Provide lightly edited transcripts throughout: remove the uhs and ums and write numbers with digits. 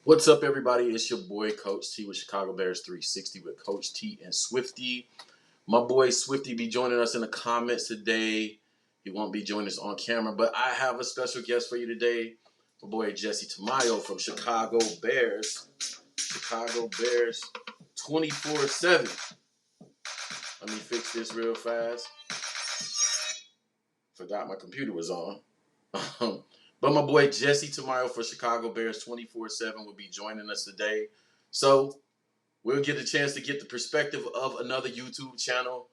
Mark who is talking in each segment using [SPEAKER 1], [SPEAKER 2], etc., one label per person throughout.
[SPEAKER 1] What's up, everybody? It's your boy, Coach T, with Chicago Bears 360 with Coach T and Swifty. My boy Swifty be joining us in the comments today. He won't be joining us on camera, but I have a special guest for you today. My boy Jesse Tamayo from Chicago Bears. Chicago Bears 24/7. Let me fix this real fast. Forgot my computer was on. But my boy Jesse Tamayo for Chicago Bears 24/7 will be joining us today. So we'll get a chance to get the perspective of another YouTube channel.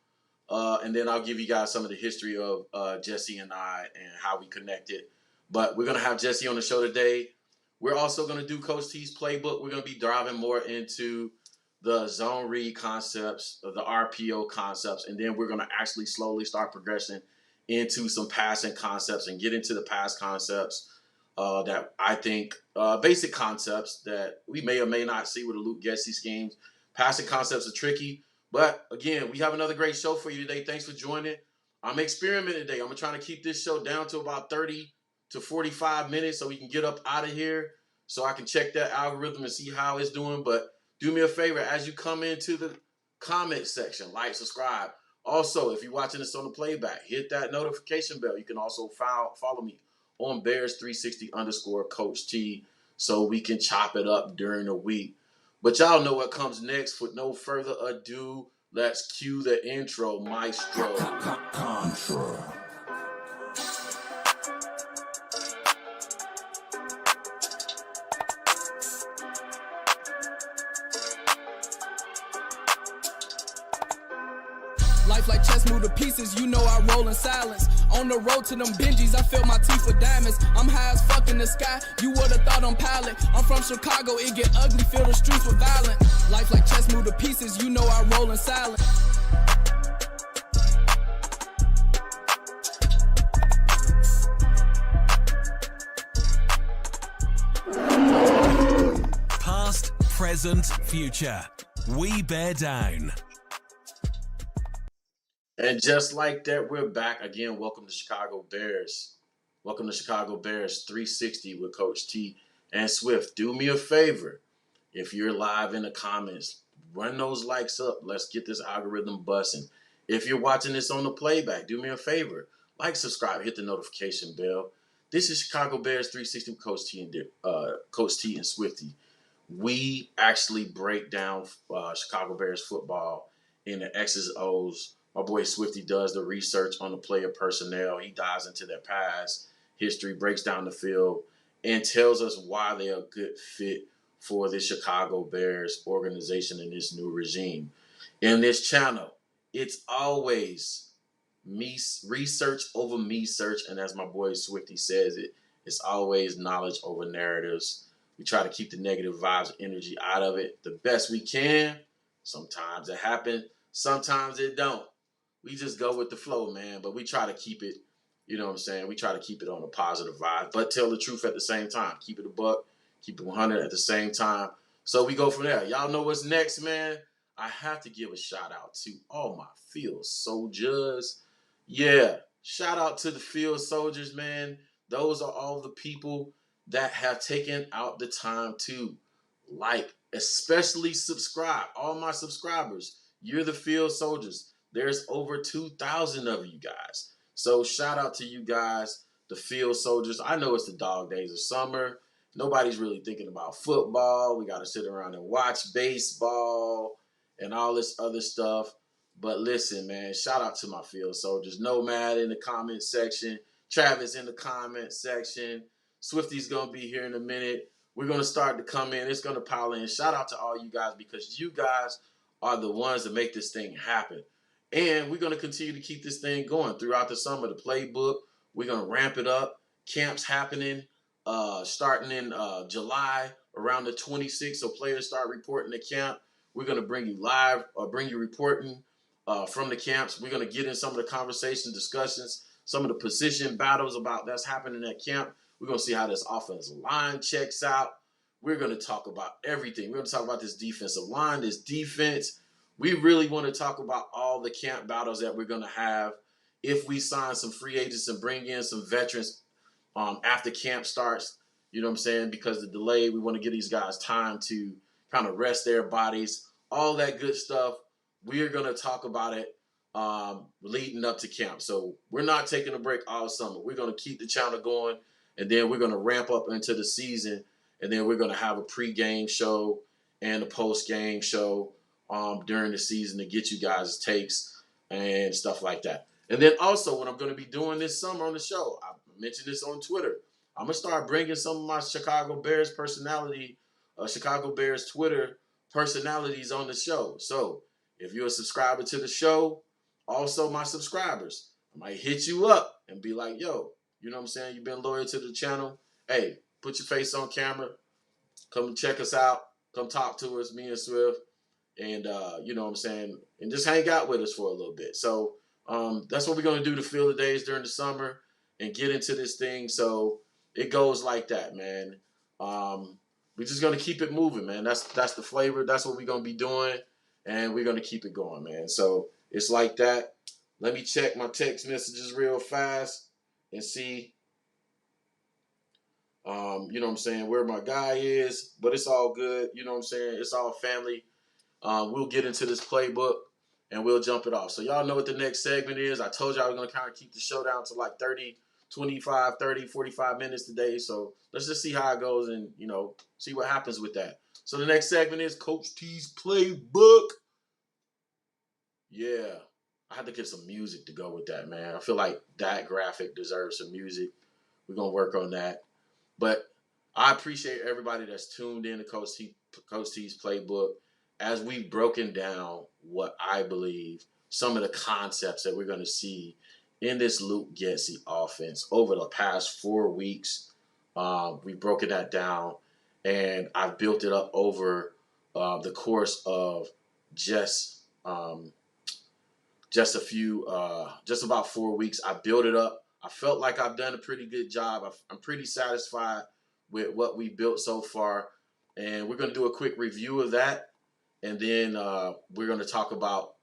[SPEAKER 1] And then I'll give you guys some of the history of Jesse and I and how we connected. But we're going to have Jesse on the show today. We're also going to do Coach T's playbook. We're going to be driving more into the zone read concepts, the RPO concepts, and then we're going to actually slowly start progressing into some passing concepts and get into the pass concepts that I think basic concepts that we may or may not see with the Luke Getsy schemes. Passing concepts are tricky, but again, we have another great show for you today. Thanks for joining. I'm experimenting today. I'm trying to keep this show down to about 30 to 45 minutes so we can get up out of here so I can check that algorithm and see how it's doing. But do me a favor, as you come into the comment section, like, subscribe. Also, if you're watching this on the playback, hit that notification bell. You can also follow me on Bears360_Coach T so we can chop it up during the week. But y'all know what comes next. With no further ado, let's cue the intro, maestro. Contra.
[SPEAKER 2] Life like chess, move to pieces, you know I roll in silence. On the road to them Benjis, I fill my teeth with diamonds. I'm high as fuck in the sky, you would've thought I'm pilot. I'm from Chicago, it get ugly, fill the streets with violence. Life like chess, move to pieces, you know I roll in silence.
[SPEAKER 3] Past, present, future. We bear down.
[SPEAKER 1] And just like that, we're back again. Welcome to Chicago Bears. Welcome to Chicago Bears 360 with Coach T and Swift. Do me a favor. If you're live in the comments, run those likes up. Let's get this algorithm busting. If you're watching this on the playback, do me a favor. Like, subscribe, hit the notification bell. This is Chicago Bears 360 with Coach T and Swifty. We actually break down Chicago Bears football in the X's, O's. My boy Swifty does the research on the player personnel. He dives into their past history, breaks down the field, and tells us why they are a good fit for the Chicago Bears organization and this new regime. In this channel, it's always research over me search, and as my boy Swifty says it's always knowledge over narratives. We try to keep the negative vibes, energy out of it the best we can. Sometimes it happens, sometimes it don't. We just go with the flow, man. But we try to keep it, you know what I'm saying? We try to keep it on a positive vibe, but tell the truth at the same time. Keep it a buck, keep it 100 at the same time. So we go from there. Y'all know what's next, man. I have to give a shout out to all my field soldiers. Yeah, shout out to the field soldiers, man. Those are all the people that have taken out the time to like, especially subscribe. All my subscribers, you're the field soldiers. There's over 2,000 of you guys. So shout out to you guys, the field soldiers. I know it's the dog days of summer. Nobody's really thinking about football. We got to sit around and watch baseball and all this other stuff. But listen, man, shout out to my field soldiers. Nomad in the comment section. Travis in the comment section. Swifty's going to be here in a minute. We're going to start to come in. It's going to pile in. Shout out to all you guys because you guys are the ones that make this thing happen. And we're going to continue to keep this thing going throughout the summer. The playbook, we're going to ramp it up. Camps happening starting in July around the 26th. So players start reporting to camp. We're going to bring you live or bring you reporting from the camps. We're going to get in some of the conversation, discussions, some of the position battles about that's happening at camp. We're going to see how this offensive line checks out. We're going to talk about everything. We're going to talk about this defensive line, this defense. We really want to talk about all the camp battles that we're going to have if we sign some free agents and bring in some veterans after camp starts. You know what I'm saying? Because the delay, we want to give these guys time to kind of rest their bodies, all that good stuff. We're going to talk about it leading up to camp. So we're not taking a break all summer. We're going to keep the channel going, and then we're going to ramp up into the season, and then we're going to have a pre-game show and a post-game show during the season to get you guys' takes and stuff like that. And then also, what I'm going to be doing this summer on the show, I mentioned this on Twitter, I'm going to start bringing some of my Chicago Bears Chicago Bears Twitter personalities on the show. So if you're a subscriber to the show, also my subscribers, I might hit you up and be like, yo, you know what I'm saying? You've been loyal to the channel. Hey, put your face on camera. Come check us out. Come talk to us, me and Swift. And, you know what I'm saying? And just hang out with us for a little bit. So that's what we're going to do to fill the days during the summer and get into this thing. So it goes like that, man. We're just going to keep it moving, man. That's the flavor. That's what we're going to be doing. And we're going to keep it going, man. So it's like that. Let me check my text messages real fast and see, you know what I'm saying, where my guy is. But it's all good. You know what I'm saying? It's all family. We'll get into this playbook and we'll jump it off. So y'all know what the next segment is. I told y'all I was going to kind of keep the show down to like 25, 30, 45 minutes today. So let's just see how it goes and, you know, see what happens with that. So the next segment is Coach T's Playbook. Yeah. I had to get some music to go with that, man. I feel like that graphic deserves some music. We're going to work on that. But I appreciate everybody that's tuned in to Coach T's Playbook as we've broken down what I believe some of the concepts that we're going to see in this Luke Getsy offense over the past 4 weeks. We've broken that down, and I've built it up over the course of just about 4 weeks. I built it up. I felt like I've done a pretty good job. I'm pretty satisfied with what we built so far, and we're going to do a quick review of that, and then we're going to talk about,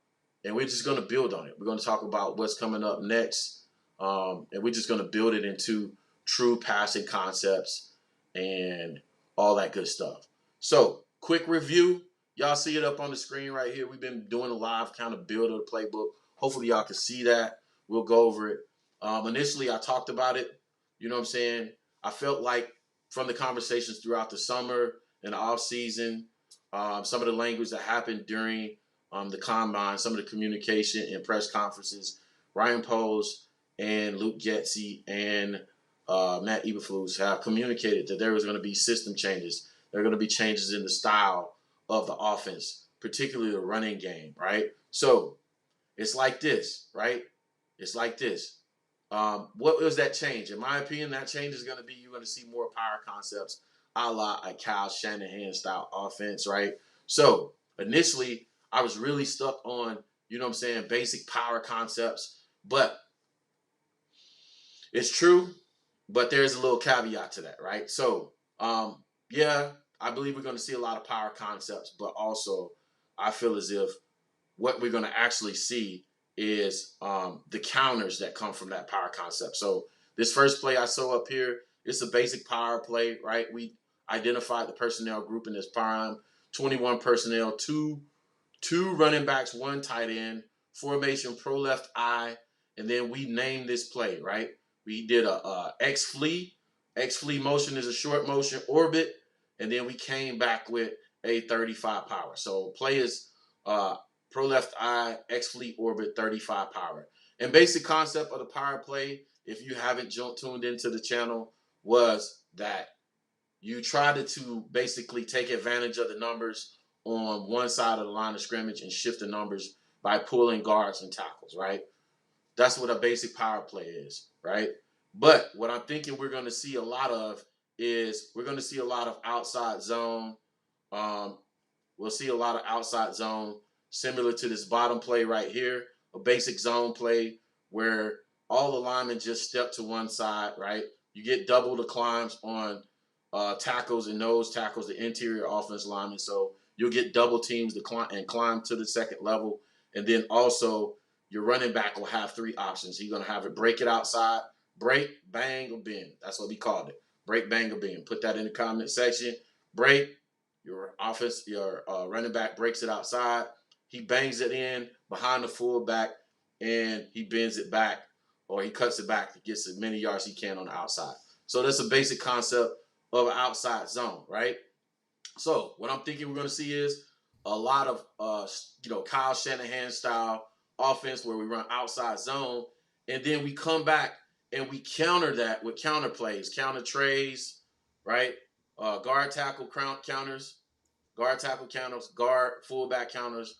[SPEAKER 1] and we're just going to build on it. We're going to talk about what's coming up next, and we're just going to build it into true passing concepts and all that good stuff. So, quick review. Y'all see it up on the screen right here. We've been doing a live kind of build of the playbook. Hopefully y'all can see that. We'll go over it. Initially, I talked about it. You know what I'm saying? I felt like from the conversations throughout the summer and the off season, some of the language that happened during the combine, some of the communication and press conferences, Ryan Poles and Luke Getsy and Matt Eberflus have communicated that there was going to be system changes. There are going to be changes in the style of the offense, particularly the running game, right? So it's like this, right? It's like this. What was that change? In my opinion, that change is going to be, you're going to see more power concepts a la a Kyle Shanahan style offense, right? So initially, I was really stuck on, you know what I'm saying, basic power concepts, but it's true, but there's a little caveat to that, right? So, yeah, I believe we're going to see a lot of power concepts, but also I feel as if what we're going to actually see is the counters that come from that power concept. So this first play I saw up here, it's a basic power play, right? We identified the personnel group in this prime, 21 personnel, two running backs, one tight end, formation pro left eye, and then we named this play, right? We did a X flea. X flea motion is a short motion orbit, and then we came back with a 35 power. So play is pro left eye, X flea orbit, 35 power. And basic concept of the power play, if you haven't tuned into the channel, was that you tried to basically take advantage of the numbers on one side of the line of scrimmage and shift the numbers by pulling guards and tackles, right? That's what a basic power play is, right? But what I'm thinking we're going to see a lot of is we're going to see a lot of outside zone. We'll see a lot of outside zone similar to this bottom play right here, a basic zone play where all the linemen just step to one side, right? You get double the climbs on tackles and nose tackles, the interior offense linemen. So you'll get double teams to climb to the second level. And then also your running back will have three options. You're going to have it break it outside, break, bang, or bend. That's what we called it. Break banger bean. Put that in the comment section. Break. Your running back breaks it outside. He bangs it in behind the fullback, and he bends it back, or he cuts it back. He gets as many yards he can on the outside. So that's a basic concept of an outside zone, right? So what I'm thinking we're going to see is a lot of Kyle Shanahan style offense where we run outside zone, and then we come back and we counter that with counter plays, counter trays, right? Guard tackle counters, guard fullback counters,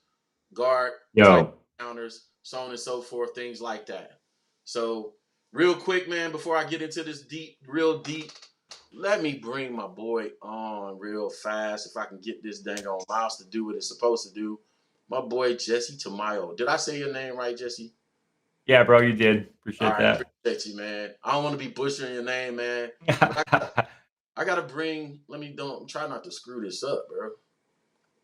[SPEAKER 1] guard tight
[SPEAKER 4] Yo,
[SPEAKER 1] counters, so on and so forth, things like that. So real quick, man, before I get into this real deep, let me bring my boy on real fast if I can get this dang on mouse to do what it's supposed to do. My boy Jesse Tamayo. Did I say your name right, Jesse?
[SPEAKER 4] yeah, bro, you did.
[SPEAKER 1] All
[SPEAKER 4] Appreciate
[SPEAKER 1] right,
[SPEAKER 4] that.
[SPEAKER 1] appreciate you, man. I don't want to be butchering your name, man. I gotta bring. Try not to screw this up, bro.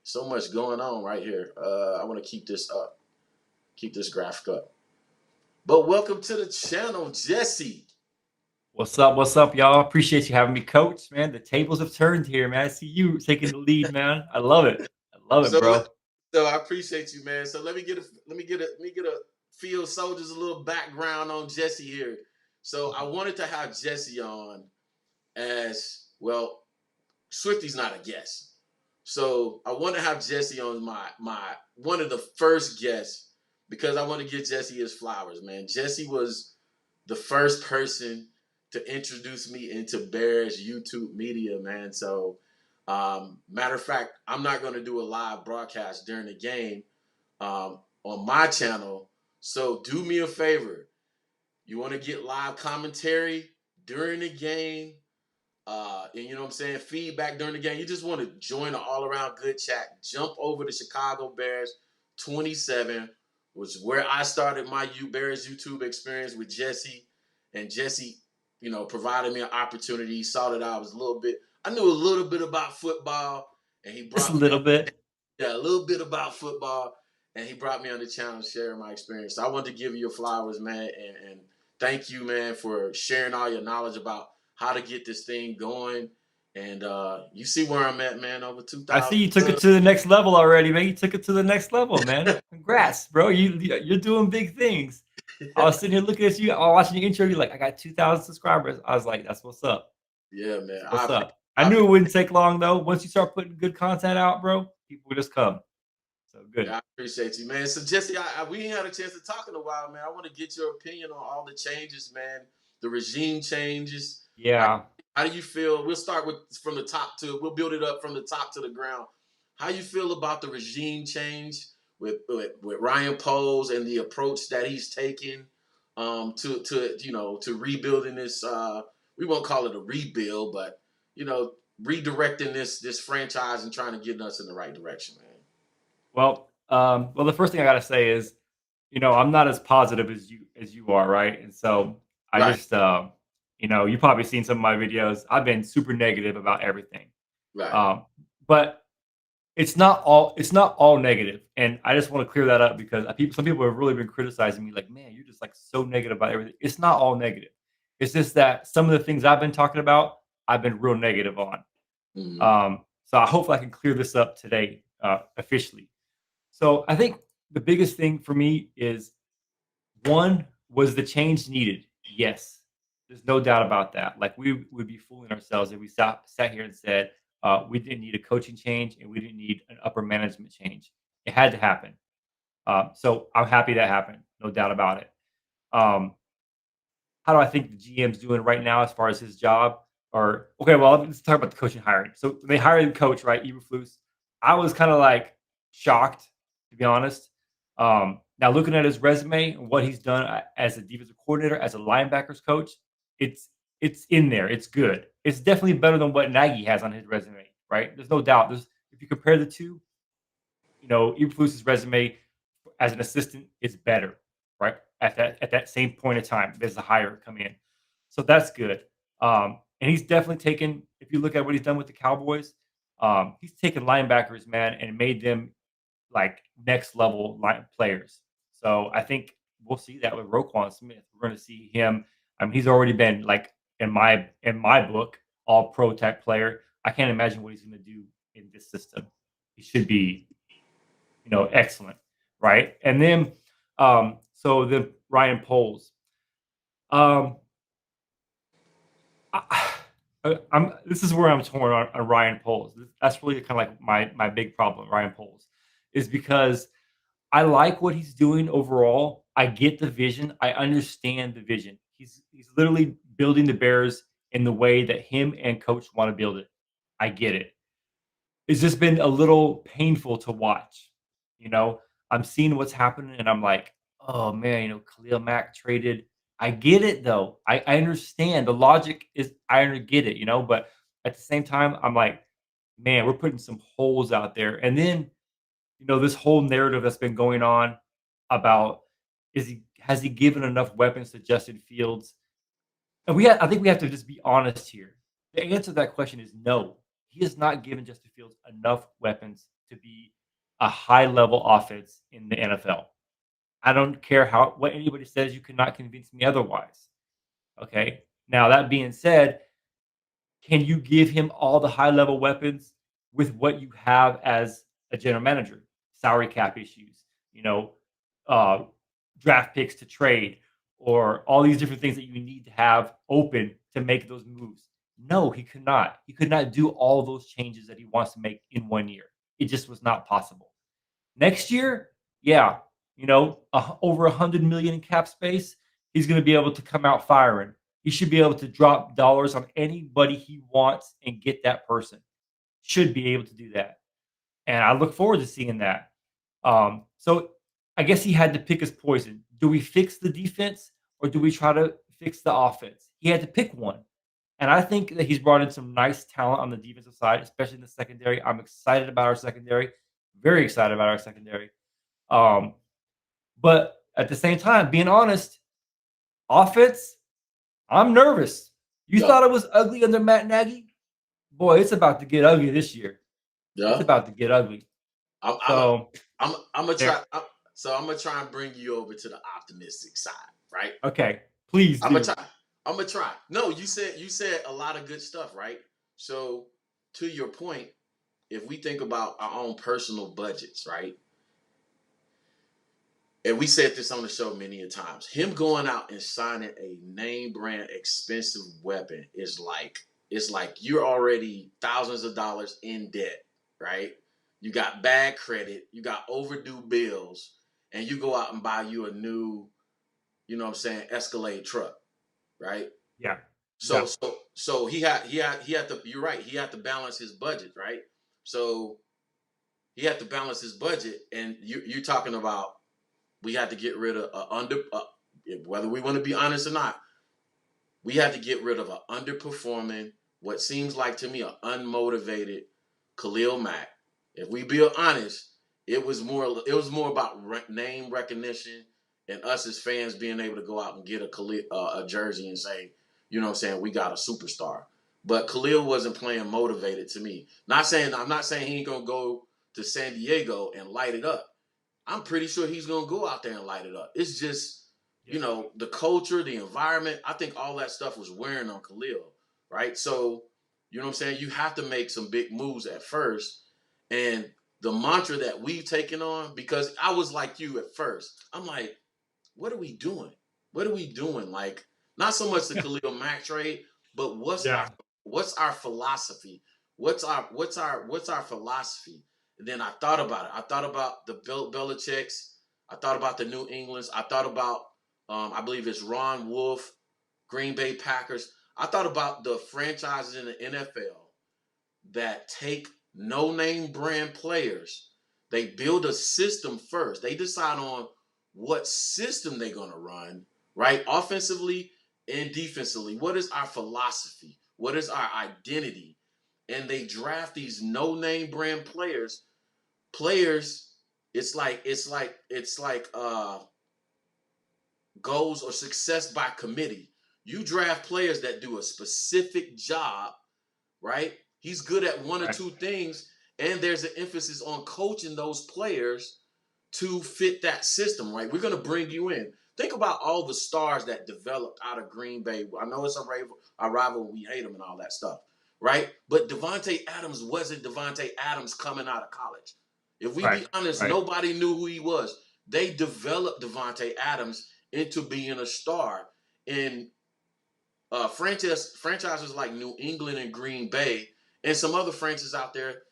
[SPEAKER 1] So much going on right here. I want to keep this up, keep this graphic up. But welcome to the channel, Jesse.
[SPEAKER 4] What's up? What's up, y'all? Appreciate you having me, coach. Man, the tables have turned here, man. I see you taking the lead, man. I love it. I love it,
[SPEAKER 1] So,
[SPEAKER 4] bro.
[SPEAKER 1] so I appreciate you, man. So let me get a field soldiers a little background on Jesse here. So I wanted to have Jesse on as well. Swifty's not a guest, so I want to have Jesse on my one of the first guests because I want to give Jesse his flowers, man. Jesse was the first person to introduce me into Bears YouTube media, man. So, matter of fact, I'm not going to do a live broadcast during the game on my channel. So do me a favor. You want to get live commentary during the game, and you know what I'm saying, feedback during the game. You just want to join an all-around good chat. Jump over to Chicago Bears 27, which is where I started my Bears YouTube experience with Jesse. And Jesse, provided me an opportunity. He saw that I knew a little bit about football, and he
[SPEAKER 4] Just a
[SPEAKER 1] brought me
[SPEAKER 4] little
[SPEAKER 1] on.
[SPEAKER 4] bit.
[SPEAKER 1] Yeah, a little bit about football, and he brought me on the channel sharing my experience. So I wanted to give you your flowers, man, and thank you, man, for sharing all your knowledge about how to get this thing going. And you see where I'm at, man, over 2,000.
[SPEAKER 4] I see you took it to the next level already, man. You took it to the next level, man. Congrats, bro. You're doing big things. I was sitting here looking at you. I was watching your intro. You're like, I got 2,000 subscribers. I was like, that's what's up.
[SPEAKER 1] Yeah, man.
[SPEAKER 4] That's what's up. I knew it wouldn't take long though. Once you start putting good content out, bro, people will just come. So good.
[SPEAKER 1] Yeah, I appreciate you, man. So Jesse, we ain't had a chance to talk in a while, man. I want to get your opinion on all the changes, man. The regime changes.
[SPEAKER 4] Yeah.
[SPEAKER 1] How do you feel? We'll start we'll build it up from the top to the ground. How you feel about the regime change with Ryan Poles and the approach that he's taking to rebuilding this? We won't call it a rebuild, but redirecting this franchise and trying to get us in the right direction, man.
[SPEAKER 4] Well, the first thing I gotta say is, I'm not as positive as you are, right? And so I
[SPEAKER 1] Right.
[SPEAKER 4] just, you've probably seen some of my videos. I've been super negative about everything,
[SPEAKER 1] Right.
[SPEAKER 4] but it's not all negative, and I just want to clear that up because some people have really been criticizing me, like, man, you're just like so negative about everything. It's not all negative. It's just that some of the things I've been talking about, I've been real negative on.
[SPEAKER 1] Mm-hmm.
[SPEAKER 4] So I hope I can clear this up today officially. So I think the biggest thing for me is, one, was the change needed? Yes. There's no doubt about that. Like, we would be fooling ourselves if we sat here and said we didn't need a coaching change and we didn't need an upper management change. It had to happen. So I'm happy that happened. No doubt about it. How do I think the GM's doing right now as far as his job? Okay, well, let's talk about the coaching hiring. So they hired the coach, right, Eberflus. I was kind of like shocked, to be honest. Now, looking at his resume and what he's done as a defensive coordinator, as a linebackers coach, it's in there. It's good. It's definitely better than what Nagy has on his resume, right? There's no doubt. If you compare the two, Eberflus's resume as an assistant is better, right? At that same point in time, there's a hire come in, so that's good. And he's definitely taken. If you look at what he's done with the Cowboys, he's taken linebackers, man, and made them like next level players. So I think we'll see that with Roquan Smith. We're going to see him. I mean, he's already been like in my book all-pro type player. I can't imagine what he's going to do in this system. He should be, excellent, right? And then, so then Ryan Poles. Um, This is where I'm torn on Ryan Poles. That's really kind of like my big problem. Ryan Poles is because I like what he's doing overall. I get the vision. I understand the vision. He's literally building the Bears in the way that him and coach want to build it. I get it. It's just been a little painful to watch. You know, I'm seeing what's happening and I'm like, oh man, Khalil Mack traded. I get it though. I understand the logic is I get it, but at the same time, I'm like, man, we're putting some holes out there. And then, this whole narrative that's been going on about has he given enough weapons to Justin Fields? And I think we have to just be honest here. The answer to that question is no. He has not given Justin Fields enough weapons to be a high level offense in the NFL. I don't care what anybody says. You cannot convince me otherwise. Okay. Now that being said, can you give him all the high level weapons with what you have as a general manager? Salary cap issues, uh, draft picks to trade, or all these different things that you need to have open to make those moves. No, he could not. He could not do all those changes that he wants to make in 1 year. It just was not possible. Next year, yeah, over 100 million in cap space, he's going to be able to come out firing. He should be able to drop dollars on anybody he wants and get that person. Should be able to do that. And I look forward to seeing that. So I guess he had to pick his poison. Do we fix the defense or do we try to fix the offense? He had to pick one. And I think that he's brought in some nice talent on the defensive side, especially in the secondary. I'm excited about our secondary. Very excited about our secondary. But at the same time, being honest, offense, I'm nervous. You thought it was ugly under Matt Nagy? Boy, it's about to get ugly this year. Yeah. It's about to get ugly.
[SPEAKER 1] I'm gonna try. I'm gonna try and bring you over to the optimistic side, right?
[SPEAKER 4] Okay, please.
[SPEAKER 1] I'm gonna try. No, you said a lot of good stuff, right? So to your point, if we think about our own personal budgets, right? And we said this on the show many a times. Him going out and signing a name brand expensive weapon is like you're already thousands of dollars in debt, right? You got bad credit, you got overdue bills, and you go out and buy you a new, Escalade truck, right?
[SPEAKER 4] Yeah.
[SPEAKER 1] So he had to. You're right. He had to balance his budget, right? So he had to balance his budget, and you're talking about we had to get rid of whether we want to be honest or not, we had to get rid of an underperforming, what seems like to me an unmotivated Khalil Mack. If we be honest, it was more about name recognition and us as fans being able to go out and get a jersey and say, we got a superstar. But Khalil wasn't playing motivated to me. I'm not saying he ain't gonna go to San Diego and light it up. I'm pretty sure he's gonna go out there and light it up. It's just, the culture, the environment. I think all that stuff was wearing on Khalil, right? So, you have to make some big moves at first. And the mantra that we've taken on, because I was like you at first, I'm like, what are we doing? What are we doing? Like, not so much the Khalil Mack trade, but what's our philosophy? What's our philosophy? And then I thought about it. I thought about the Belichick's. I thought about the New England's. I thought about, I believe it's Ron Wolf, Green Bay Packers. I thought about the franchises in the NFL that take no-name brand players. They build a system first. They decide on what system they're going to run, right? Offensively and defensively. What is our philosophy? What is our identity? And they draft these no-name brand players. It's like goals or success by committee. You draft players that do a specific job, right? He's good at one or two things, and there's an emphasis on coaching those players to fit that system, right? We're going to bring you in. Think about all the stars that developed out of Green Bay. I know it's a rival, we hate them and all that stuff. right? But Devontae Adams wasn't Devontae Adams coming out of college. If we be honest,
[SPEAKER 4] Right.
[SPEAKER 1] nobody knew who he was. They developed Devontae Adams into being a star. And franchises like New England and Green Bay and some other franchises out there,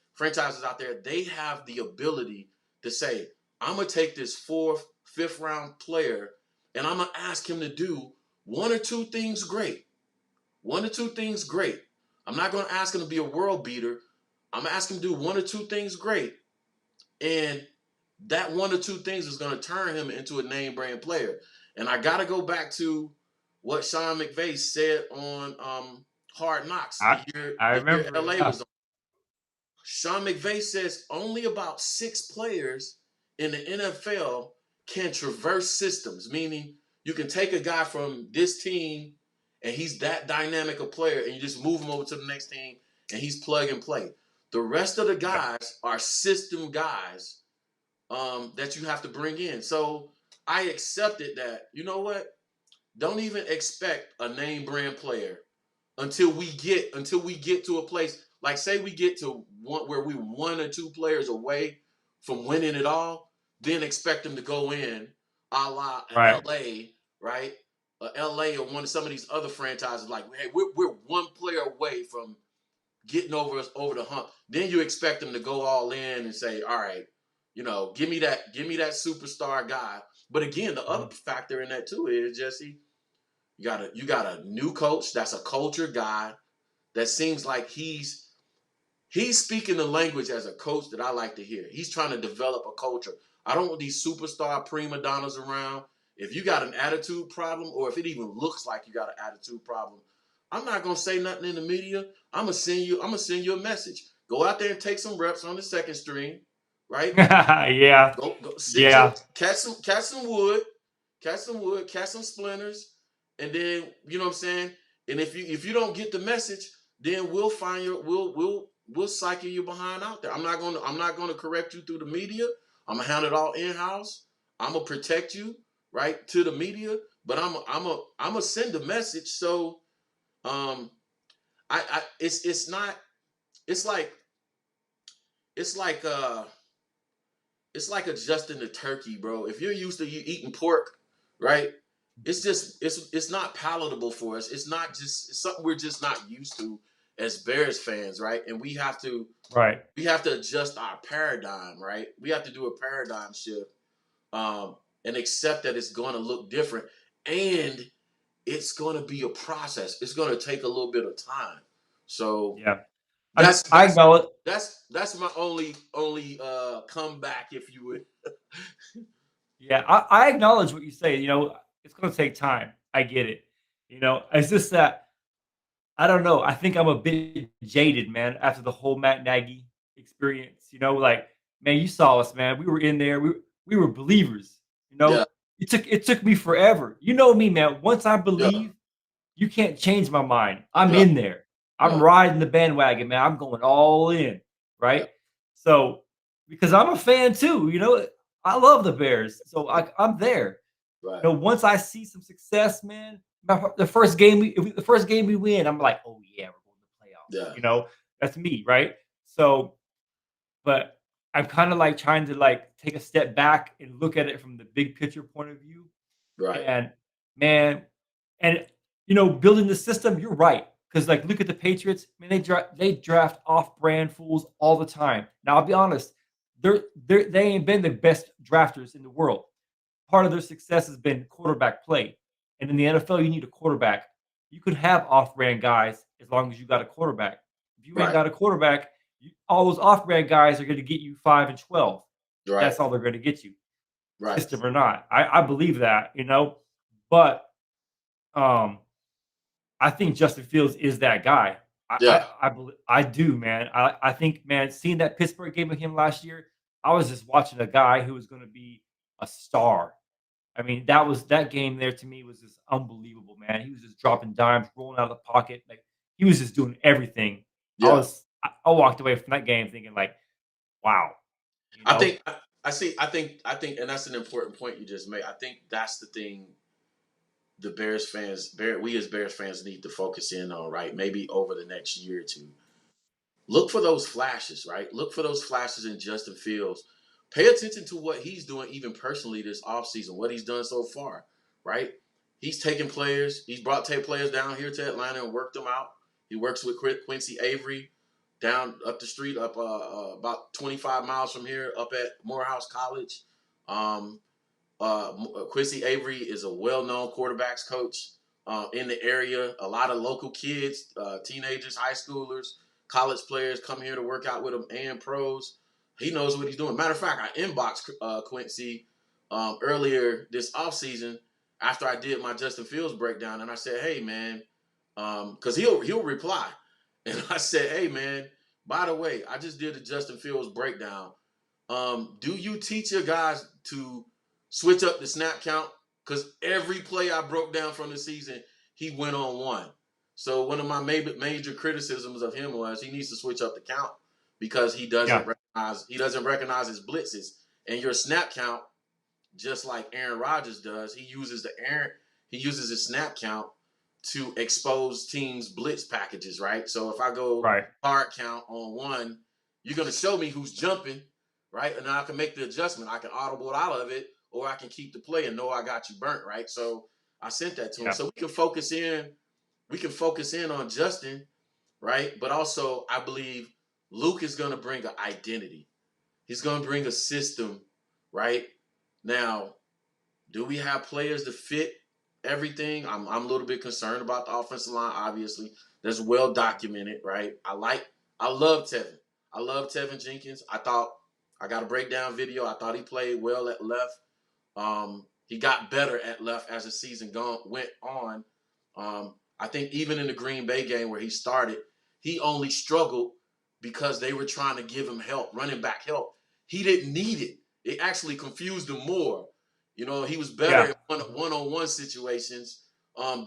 [SPEAKER 1] they have the ability to say, I'm gonna take this fourth, fifth round player and I'm gonna ask him to do one or two things great. One or two things great. I'm not gonna ask him to be a world beater. I'm gonna ask him to do one or two things great. And that one or two things is gonna turn him into a name brand player. And I gotta go back to what Sean McVay said on Hard Knocks
[SPEAKER 4] I I
[SPEAKER 1] the year
[SPEAKER 4] remember.
[SPEAKER 1] LA
[SPEAKER 4] Yeah.
[SPEAKER 1] was on. Sean McVay says only about 6 players in the NFL can traverse systems, meaning you can take a guy from this team and he's that dynamic a player and you just move him over to the next team and he's plug and play. The rest of the
[SPEAKER 4] Yeah.
[SPEAKER 1] guys are system guys that you have to bring in. So I accepted that, you know what? Don't even expect a name brand player until we get to a place like, say we get to one where we 1 or 2 players away from winning it all, then expect them to go in a la
[SPEAKER 4] Right.
[SPEAKER 1] LA, right? LA or some of these other franchises like, hey, we're 1 player away from getting over the hump. Then you expect them to go all in and say, all right, give me that superstar guy. But again, the other factor in that too is, Jesse, you got a new coach that's a culture guy that seems like he's speaking the language as a coach that I like to hear. He's trying to develop a culture. I don't want these superstar prima donnas around. If you got an attitude problem, or if it even looks like you got an attitude problem, I'm not gonna say nothing in the media. I'm gonna send you a message. Go out there and take some reps on the second string, right?
[SPEAKER 4] Yeah.
[SPEAKER 1] Go sit your
[SPEAKER 4] Yeah.
[SPEAKER 1] catch some wood, catch some splinters, and then you know what I'm saying. And if you don't get the message, then we'll find your we'll cycle you behind out there. I'm not gonna correct you through the media. I'm gonna handle it all in house. I'm gonna protect you right to the media, but I'm a send a message. So I it's not it's like it's like uh it's like adjusting the turkey, bro. If you're used to you eating pork, right? It's just it's not palatable for us. It's something we're just not used to as Bears fans, right? And
[SPEAKER 4] Right.
[SPEAKER 1] we have to adjust our paradigm, right? We have to do a paradigm shift, and accept that it's going to look different, and it's going to be a process. It's going to take a little bit of time. So
[SPEAKER 4] Yeah. I mean,
[SPEAKER 1] that's
[SPEAKER 4] I
[SPEAKER 1] that's
[SPEAKER 4] acknowledge.
[SPEAKER 1] that's my only comeback, if you would.
[SPEAKER 4] Yeah, I acknowledge what you say. It's going to take time. I get it. It's just that I don't know. I think I'm a bit jaded, man, after the whole Matt Nagy experience. Like, man, you saw us, man. We were in there. We were believers.
[SPEAKER 1] Yeah,
[SPEAKER 4] It took me forever. You know me, man. Once I
[SPEAKER 1] yeah,
[SPEAKER 4] believe, you can't change my mind. I'm
[SPEAKER 1] yeah,
[SPEAKER 4] in there. I'm
[SPEAKER 1] yeah,
[SPEAKER 4] riding the bandwagon, man. I'm going all in,
[SPEAKER 1] yeah.
[SPEAKER 4] right? So, because I'm a fan too, I love the Bears. So I'm there.
[SPEAKER 1] Right.
[SPEAKER 4] Once I see some success, man, the first game we win, I'm like, oh yeah, we're going to the playoffs.
[SPEAKER 1] Yeah.
[SPEAKER 4] That's me, right? So, but I'm kind of like trying to like take a step back and look at it from the big picture point of view.
[SPEAKER 1] Right.
[SPEAKER 4] And man, and building the system, you're right. Because like, look at the Patriots, man. They draft off-brand fools all the time. Now, I'll be honest, they ain't been the best drafters in the world. Part of their success has been quarterback play, and in the NFL, you need a quarterback. You could have off-brand guys as long as you got a quarterback. If you ain't
[SPEAKER 1] Right.
[SPEAKER 4] got a quarterback, all those off-brand guys are going to get you 5 and 12.
[SPEAKER 1] Right.
[SPEAKER 4] That's all they're going to get you,
[SPEAKER 1] Right.
[SPEAKER 4] system or not. I believe that, but um, I think Justin Fields is that guy.
[SPEAKER 1] Yeah.
[SPEAKER 4] I do, man. I think, man, seeing that Pittsburgh game with him last year, I was just watching a guy who was going to be a star. I mean, that game there to me was just unbelievable, man. He was just dropping dimes, rolling out of the pocket, like he was just doing everything.
[SPEAKER 1] Yeah.
[SPEAKER 4] I walked away from that game thinking like, wow, you
[SPEAKER 1] I
[SPEAKER 4] know,
[SPEAKER 1] think I see. I think, and that's an important point you just made. I think that's the thing. The we as Bears fans need to focus in on, right? Maybe over the next year or two. look for those flashes, right? Look for those flashes in Justin Fields. Pay attention to what he's doing, even personally this offseason, what he's done so far, right? He's taken players, he's brought players down here to Atlanta and worked them out. He works with Quincy Avery down up the street, up about 25 miles from here, up at Morehouse College. Um, Quincy Avery is a well-known quarterbacks coach in the area. A lot of local kids, teenagers, high schoolers, college players come here to work out with him and pros. He knows what he's doing. Matter of fact, I inboxed Quincy earlier this offseason after I did my Justin Fields breakdown, and I said, hey, man, because he'll reply. And I said, hey, man, by the way, I just did the Justin Fields breakdown. Do you teach your guys to switch up the snap count? Because every play I broke down from the season, he went on one. So one of my major criticisms of him was he needs to switch up the count because he doesn't recognize his blitzes. And your snap count, just like Aaron Rodgers does, he uses his snap count to expose teams' blitz packages, right? So if I go hard count on one, you're gonna show me who's jumping, right? And I can make the adjustment. I can audible out of it, or I can keep the play and know I got you burnt, right? So I sent that to him. So we can focus in on Justin, right? But also I believe Luke is gonna bring an identity. He's gonna bring a system, right? Now, do we have players to fit everything? I'm a little bit concerned about the offensive line, obviously. That's well documented, right? I love Tevin. I love Tevin Jenkins. I got a breakdown video. I thought he played well at left. He got better at left as the season went on. I think even in the Green Bay game where he started, he only struggled because they were trying to give him help, running back help. He didn't need it. It actually confused him more. You know, he was better in one-on-one situations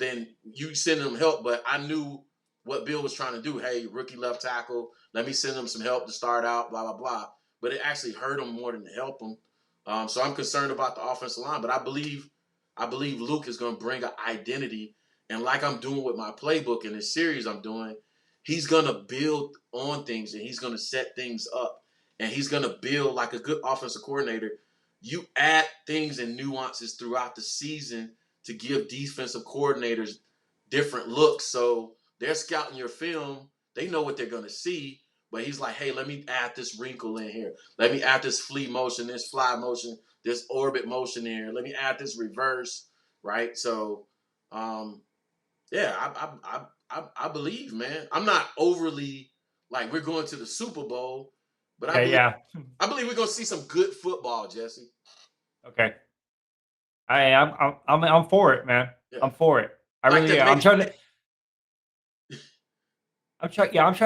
[SPEAKER 1] than you sending him help. But I knew what Bill was trying to do. Hey, rookie left tackle, let me send him some help to start out, blah, blah, blah. But it actually hurt him more than to help him. So I'm concerned about the offensive line. But I believe Luke is going to bring an identity. And like I'm doing with my playbook in this series I'm doing, he's going to build on things and he's going to set things up. And he's going to build like a good offensive coordinator. You add things and nuances throughout the season to give defensive coordinators different looks. So they're scouting your film. They know what they're going to see. But he's like, hey, let me add this wrinkle in here. Let me add this flea motion, this fly motion, this orbit motion in here. Let me add this reverse, right? So, yeah, I believe, man. I'm not overly like we're going to the Super Bowl. But I believe we're gonna see some good football, Jesse.
[SPEAKER 4] Okay. I'm for it, man. Yeah. I'm for it. I
[SPEAKER 1] like
[SPEAKER 4] really am. I'm trying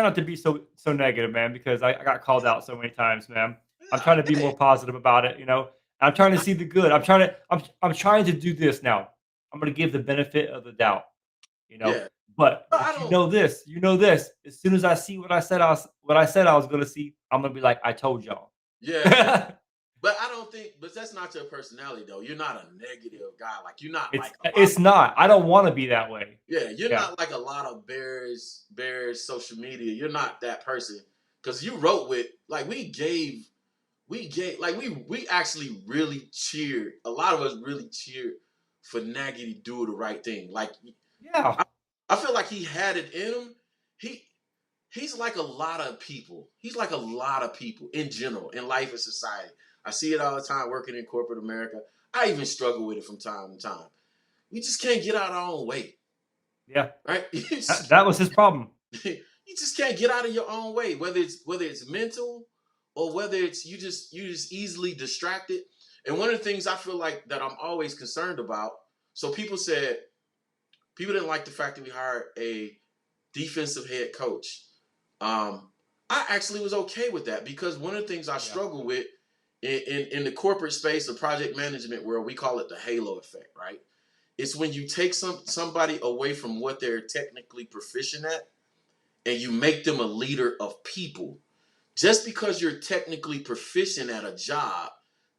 [SPEAKER 4] not to be so negative, man, because I got called out so many times, man. I'm trying to be more positive about it, you know. I'm trying to see the good. I'm trying to do this now. I'm gonna give the benefit of the doubt, you know. Yeah. But you know this. As soon as I see what I said I was going to see, I'm going to be like, I told y'all.
[SPEAKER 1] Yeah. But I don't think, but that's not your personality, though. You're not a negative guy. Like, you're not
[SPEAKER 4] it's not. I don't want to be that way.
[SPEAKER 1] Yeah, you're not like a lot of Bears social media. You're not that person. Because you wrote with, like, we actually really cheered. A lot of us really cheered for Nagy to do the right thing. Like,
[SPEAKER 4] yeah.
[SPEAKER 1] I feel like he had it in him. He's like a lot of people. He's like a lot of people in general, in life and society. I see it all the time working in corporate America. I even struggle with it from time to time. We just can't get out our own way.
[SPEAKER 4] Yeah.
[SPEAKER 1] Right?
[SPEAKER 4] That was his problem.
[SPEAKER 1] You just can't get out of your own way, whether it's mental or whether it's you just easily distracted. And one of the things I feel like that I'm always concerned about, so people didn't like the fact that we hired a defensive head coach. I actually was okay with that because one of the things I struggle with in the corporate space, the project management world, we call it the halo effect, right? It's when you take somebody away from what they're technically proficient at and you make them a leader of people. Just because you're technically proficient at a job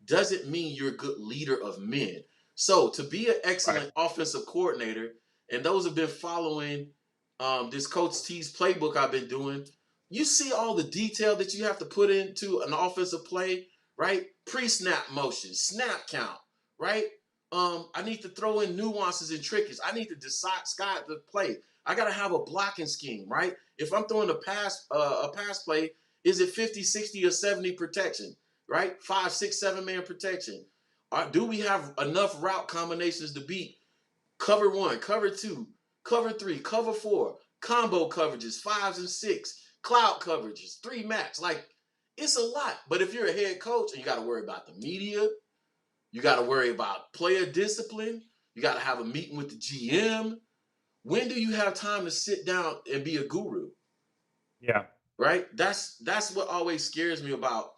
[SPEAKER 1] doesn't mean you're a good leader of men. So to be an excellent offensive coordinator, and those have been following this Coach T's playbook I've been doing, you see all the detail that you have to put into an offensive play, right? Pre-snap motion, snap count, right? I need to throw in nuances and tricks. I need to decide the play. I gotta have a blocking scheme, right? If I'm throwing a pass play, is it 50, 60, or 70 protection, right? 5, 6, 7-man protection. Do we have enough route combinations to beat cover 1, cover 2, cover 3, cover 4, combo coverages, 5s and 6, cloud coverages, 3 max? Like, it's a lot. But if you're a head coach and you got to worry about the media, you got to worry about player discipline, you got to have a meeting with the GM. When do you have time to sit down and be a guru?
[SPEAKER 4] Yeah.
[SPEAKER 1] Right? That's what always scares me about.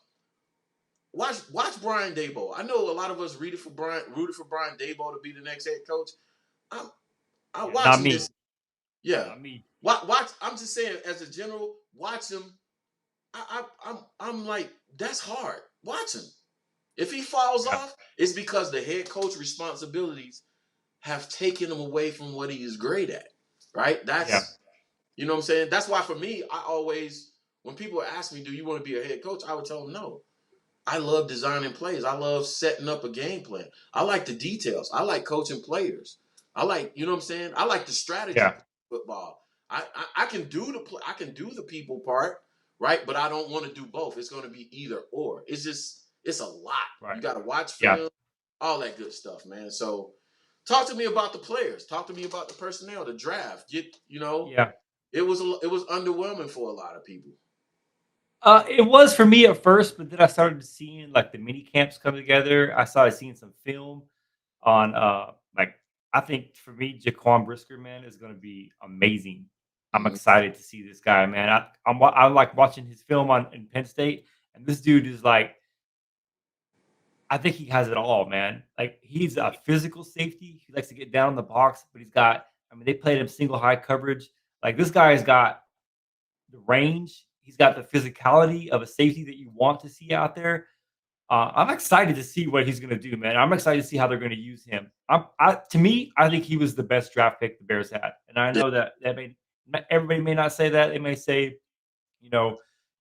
[SPEAKER 1] Watch Brian Daboll. I know a lot of us rooted for Brian Daboll to be the next head coach. I'm
[SPEAKER 4] Not
[SPEAKER 1] watching
[SPEAKER 4] me.
[SPEAKER 1] this. Yeah.
[SPEAKER 4] Not me.
[SPEAKER 1] Watch. I'm just saying, as a general, watch him. I'm like, that's hard. Watch him. If he falls off, it's because the head coach responsibilities have taken him away from what he is great at. Right? That's you know what I'm saying? That's why for me, I always, when people ask me, do you want to be a head coach? I would tell them no. I love designing plays. I love setting up a game plan. I like the details. I like coaching players. I like, you know what I'm saying? I like the strategy of football. I can do the people part, right? But I don't want to do both. It's going to be either or. It's a lot.
[SPEAKER 4] Right.
[SPEAKER 1] You got to watch film, all that good stuff, man. So talk to me about the players. Talk to me about the personnel, the draft. It was underwhelming for a lot of people.
[SPEAKER 4] It was for me at first, but then I started seeing like the mini camps come together. I started seeing some film on like I think for me, Jaquan Brisker, man, is going to be amazing. I'm excited to see this guy, man. I like watching his film in Penn State, and this dude is like, I think he has it all, man. Like he's a physical safety. He likes to get down in the box, but they played him single high coverage. Like this guy's got the range. He's got the physicality of a safety that you want to see out there. I'm excited to see what he's going to do, man. I'm excited to see how they're going to use him. To me, I think he was the best draft pick the Bears had, and I know that everybody may not say that. They may say,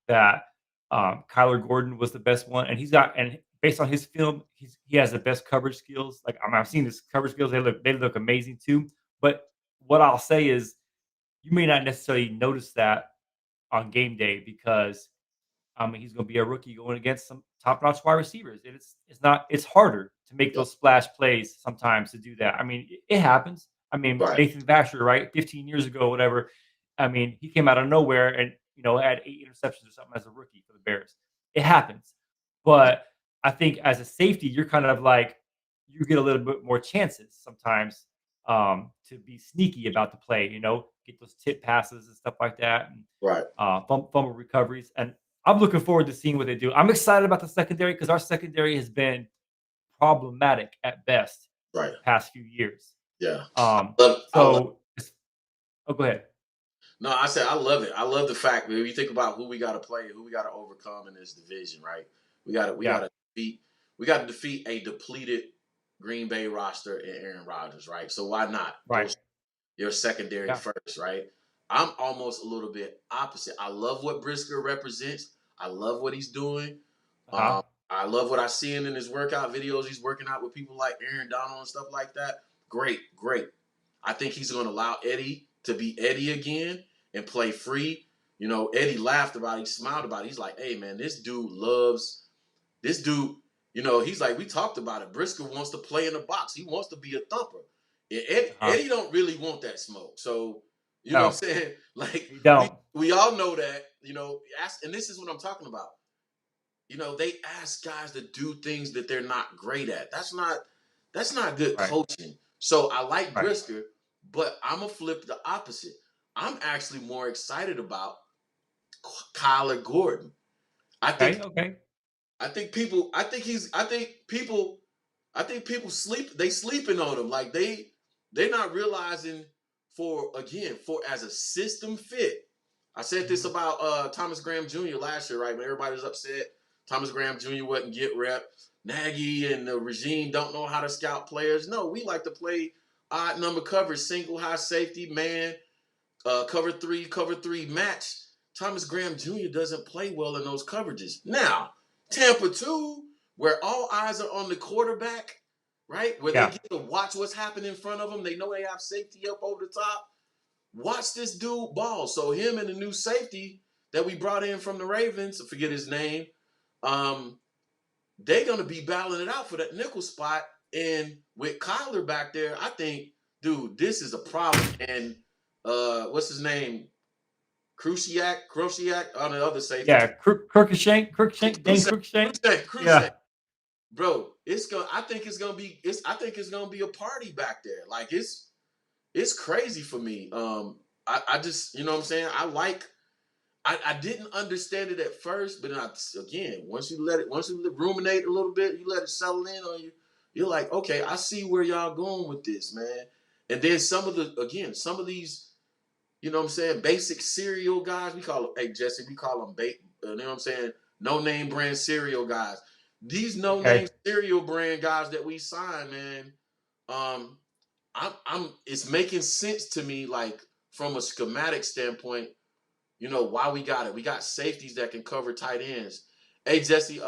[SPEAKER 4] that Kyler Gordon was the best one, and based on his film, he has the best coverage skills. Like I've seen his coverage skills; they look amazing too. But what I'll say is, you may not necessarily notice that on game day because he's going to be a rookie going against some top-notch wide receivers. It's harder to make those splash plays sometimes to do that. I mean, it happens. I mean, Nathan Vasher, right, 15 years ago, whatever. I mean, he came out of nowhere and had 8 interceptions or something as a rookie for the Bears. It happens, but I think as a safety, you're kind of like you get a little bit more chances sometimes to be sneaky about the play. Get those tip passes and stuff like that, and fumble recoveries. And I'm looking forward to seeing what they do. I'm excited about the secondary because our secondary has been problematic at best the past few years.
[SPEAKER 1] Yeah.
[SPEAKER 4] Go ahead.
[SPEAKER 1] No, I said I love it. I love the fact that when you think about who we got to play, who we got to overcome in this division, right? We got to defeat a depleted Green Bay roster and Aaron Rodgers, right? So why not?
[SPEAKER 4] Right.
[SPEAKER 1] Your secondary first, right? I'm almost a little bit opposite. I love what Brisker represents. I love what he's doing. I love what I see in his workout videos. He's working out with people like Aaron Donald and stuff like that. Great. I think he's going to allow Eddie to be Eddie again and play free. Eddie laughed about it. He smiled about it. He's like, hey, man, this dude, he's like, we talked about it. Brisker wants to play in the box. He wants to be a thumper. Eddie don't really want that smoke. So, you know what I'm saying? Like, we all know that, and this is what I'm talking about. They ask guys to do things that they're not great at. That's not good coaching. So I like Brisker, but I'm going to flip the opposite. I'm actually more excited about Kyler Gordon. I think people sleeping on him. Like they're not realizing as a system fit. I said this about Thomas Graham Jr. last year, right? When everybody was upset, Thomas Graham Jr. wouldn't get rep. Nagy and the regime don't know how to scout players. No, we like to play odd number coverage, single high safety, man, cover three match. Thomas Graham Jr. doesn't play well in those coverages. Now, Tampa 2, where all eyes are on the quarterback, right? Where they get to watch what's happening in front of them. They know they have safety up over the top. Watch this dude ball. So him and the new safety that we brought in from the Ravens, I forget his name, they're going to be battling it out for that nickel spot. And with Kyler back there, I think, dude, this is a problem. And what's his name? Cruciak on the other safety.
[SPEAKER 4] Yeah, Crookshank, Dane Crookshank.
[SPEAKER 1] Yeah. Bro, I think it's gonna be a party back there. Like it's crazy for me. I just, you know what I'm saying? I didn't understand it at first, but then once you ruminate a little bit, you let it settle in on you, you're like, okay, I see where y'all going with this, man. And then some of these, you know what I'm saying, basic cereal guys, we call them, hey Jesse, we call them you know what I'm saying, no name brand cereal guys. These no name cereal brand guys that we sign, man, it's making sense to me, like from a schematic standpoint, you know, why we got it. We got safeties that can cover tight ends. Hey Jesse,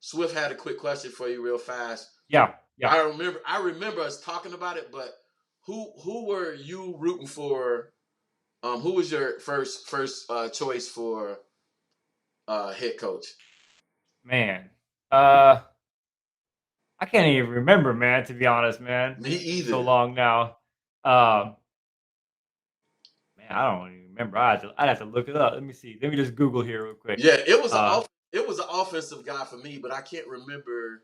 [SPEAKER 1] Swift had a quick question for you real fast.
[SPEAKER 4] Yeah.
[SPEAKER 1] I remember us talking about it, but who were you rooting for? Who was your first choice for head coach?
[SPEAKER 4] Man, I can't even remember, man. To be honest, man,
[SPEAKER 1] me either.
[SPEAKER 4] So long now. Man, I don't even remember. I'd have to look it up. Let me see. Let me just Google here real quick.
[SPEAKER 1] Yeah, it was an offensive guy for me, but I can't remember.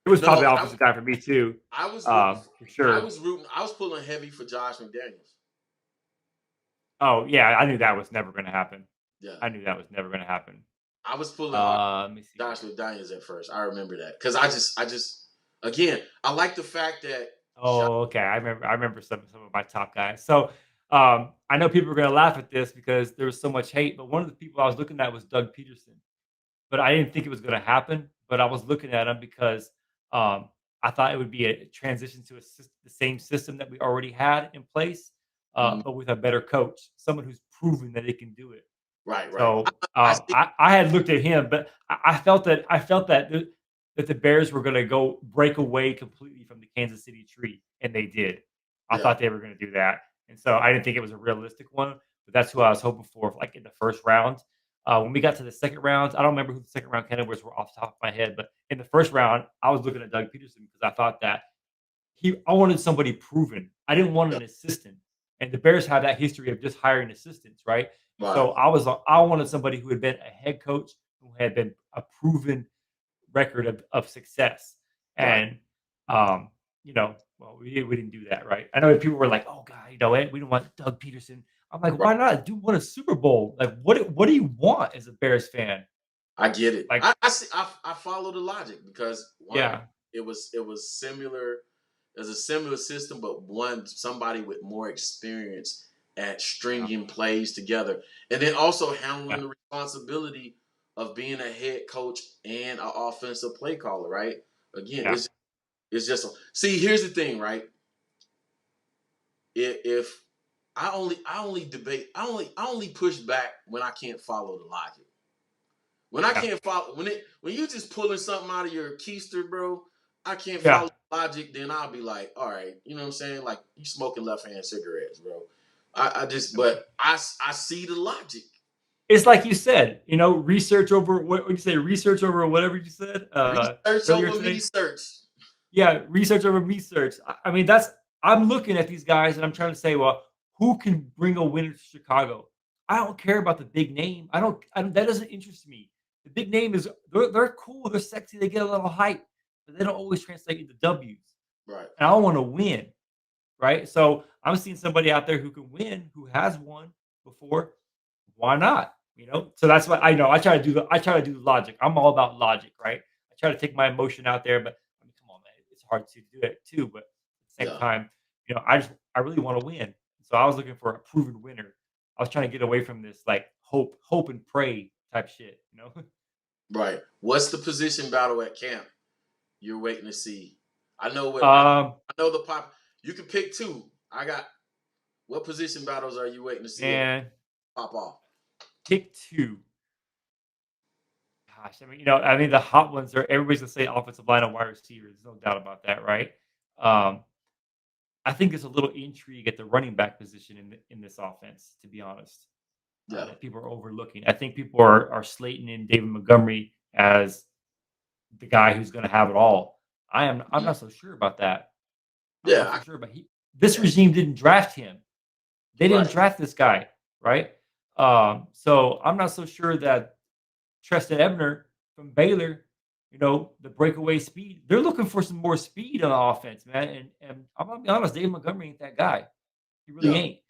[SPEAKER 4] It was probably an offensive guy for me too.
[SPEAKER 1] I was
[SPEAKER 4] for sure.
[SPEAKER 1] I was pulling heavy for Josh McDaniels.
[SPEAKER 4] Oh yeah, I knew that was never going to happen.
[SPEAKER 1] Yeah,
[SPEAKER 4] I knew that was never going to happen.
[SPEAKER 1] I was pulling Josh McDaniels at first. I remember that because I just again, I like the fact that.
[SPEAKER 4] Oh, okay. I remember some of my top guys. So I know people are going to laugh at this because there was so much hate. But one of the people I was looking at was Doug Peterson. But I didn't think it was going to happen. But I was looking at him because I thought it would be a transition to the same system that we already had in place, but with a better coach, someone who's proven that it can do it.
[SPEAKER 1] Right.
[SPEAKER 4] So I had looked at him, but I felt that the Bears were going to go break away completely from the Kansas City tree, and they did. I thought they were going to do that, and so I didn't think it was a realistic one. But that's who I was hoping for, like in the first round. When we got to the second round, I don't remember who the second round candidates were off the top of my head, but in the first round, I was looking at Doug Peterson because I thought that I wanted somebody proven. I didn't want an assistant, and the Bears have that history of just hiring assistants, right? So I wanted somebody who had been a head coach, who had been a proven record of success, and you know, well, we didn't do that, right? I know people were like, "Oh God, you know, we don't want Doug Peterson." I'm like, why not? Dude won a Super Bowl. Like, what do you want as a Bears fan?
[SPEAKER 1] I get it.
[SPEAKER 4] Like,
[SPEAKER 1] I follow the logic because it was similar. There's a similar system, but somebody with more experience at stringing plays together, and then also handling the responsibility of being a head coach and an offensive play caller. Right? Again, it's just see. Here's the thing, right? If I only push back when I can't follow the logic. When I can't follow when you just pulling something out of your keister, bro, I can't follow the logic, then I'll be like, all right, you know what I'm saying? Like you smoking left-hand cigarettes, bro. I see the logic.
[SPEAKER 4] It's like you said, you know, research over what you say, research over whatever you said.
[SPEAKER 1] Research over research.
[SPEAKER 4] Yeah, research over research. I mean, I'm looking at these guys and I'm trying to say, well, who can bring a winner to Chicago? I don't care about the big name. That doesn't interest me. The big name is they're cool, they're sexy, they get a little hype, but they don't always translate into W's.
[SPEAKER 1] Right.
[SPEAKER 4] And I want to win. Right. So I'm seeing somebody out there who can win, who has won before. Why not? You know, so that's what I know. I try to do the logic. I'm all about logic, right? I try to take my emotion out there, but I mean, come on, man, it's hard to do it too. But at the same time, you know, I really want to win. So I was looking for a proven winner. I was trying to get away from this like hope and pray type shit, you know?
[SPEAKER 1] Right. What's the position battle at camp you're waiting to see? I know the pop. You can pick two. What position battles are you waiting to see
[SPEAKER 4] and
[SPEAKER 1] pop off?
[SPEAKER 4] pick two. Gosh, I mean, the hot ones are everybody's gonna say offensive line and wide receivers. There's no doubt about that, right? Um, I think there's a little intrigue at the running back position in this offense, to be honest,
[SPEAKER 1] Yeah,
[SPEAKER 4] that people are overlooking. I think people are slating in David Montgomery as the guy who's going to have it all. I'm not so sure about that. I'm not so
[SPEAKER 1] yeah,
[SPEAKER 4] sure about this regime didn't draft him. They didn't
[SPEAKER 1] right.
[SPEAKER 4] draft this guy, right? So I'm not so sure that Treston Ebner from Baylor, the breakaway speed. They're looking for some more speed on the offense, man. And I'm gonna be honest, Dave Montgomery ain't that guy. He really
[SPEAKER 1] Yeah,
[SPEAKER 4] ain't.
[SPEAKER 1] yeah,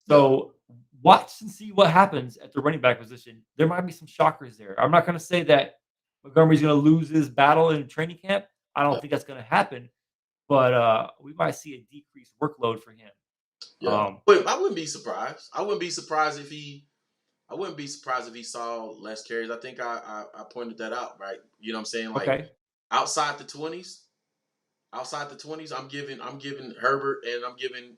[SPEAKER 4] So watch and see what happens at the running back position. There might be some shockers there. I'm not going to say that Montgomery's going to lose his battle in training camp. I don't
[SPEAKER 1] yeah,
[SPEAKER 4] think that's going to happen, but we might see a decreased workload for him.
[SPEAKER 1] yeah. But I wouldn't be surprised. I wouldn't be surprised if he. I wouldn't be surprised if he saw less carries. I think I pointed that out, right? You know what I'm saying? Like
[SPEAKER 4] Okay.
[SPEAKER 1] outside the 20s, I'm giving Herbert and I'm giving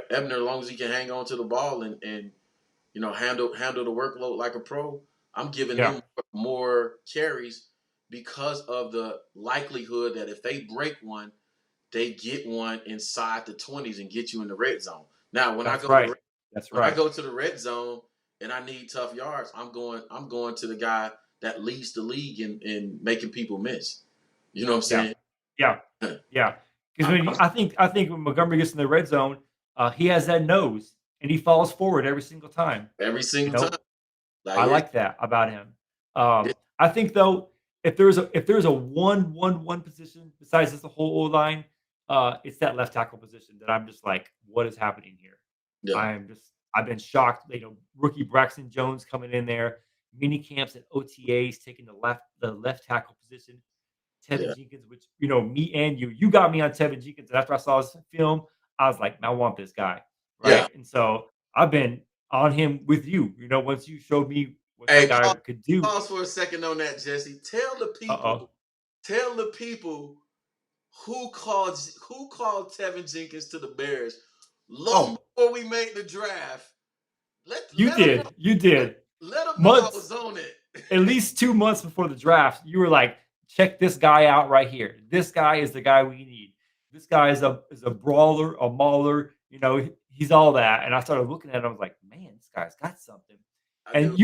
[SPEAKER 1] Ebner as long as he can hang on to the ball and handle the workload like a pro. I'm giving
[SPEAKER 4] Yeah.
[SPEAKER 1] them more carries because of the likelihood that if they break one, they get one inside the 20s and get you in the red zone. Now,
[SPEAKER 4] That's right. That's
[SPEAKER 1] when I
[SPEAKER 4] right.
[SPEAKER 1] go to the red zone and I need tough yards, I'm going to the guy that leads the league in making people miss. You know what I'm
[SPEAKER 4] Yeah.
[SPEAKER 1] saying?
[SPEAKER 4] Yeah. Yeah. Because
[SPEAKER 1] I'm,
[SPEAKER 4] I think when Montgomery gets in the red zone, he has that nose and he falls forward every single time.
[SPEAKER 1] every
[SPEAKER 4] You
[SPEAKER 1] single
[SPEAKER 4] know,
[SPEAKER 1] time. Like
[SPEAKER 4] I like that about him.
[SPEAKER 1] it,
[SPEAKER 4] I think though, if there's a one position besides just the whole O line, it's that left tackle position that I'm just like, what is happening here?
[SPEAKER 1] yeah,
[SPEAKER 4] I've been shocked. Rookie Braxton Jones coming in there, mini camps and OTAs taking the left tackle position.
[SPEAKER 1] yeah,
[SPEAKER 4] Tevin Jenkins, which me and you got me on Tevin Jenkins. And after I saw his film, I was like, I want this guy,
[SPEAKER 1] yeah.
[SPEAKER 4] right? And so I've been on him with you. Once you showed me what that
[SPEAKER 1] Hey,
[SPEAKER 4] guy could do.
[SPEAKER 1] pause for a second on that, Jesse.
[SPEAKER 4] Uh oh.
[SPEAKER 1] Tell the people who called Tevin Jenkins to the Bears long
[SPEAKER 4] Oh,
[SPEAKER 1] before we made the draft.
[SPEAKER 4] you
[SPEAKER 1] Let them know.
[SPEAKER 4] did. You did.
[SPEAKER 1] Let them know I
[SPEAKER 4] Months,
[SPEAKER 1] was on it.
[SPEAKER 4] at least 2 months before the draft, you were like, check this guy out right here. This guy is the guy we need. This guy is a brawler, a mauler. He's all that. And I started looking at him. I was like, man, this guy's got something.
[SPEAKER 1] I
[SPEAKER 4] And
[SPEAKER 1] do.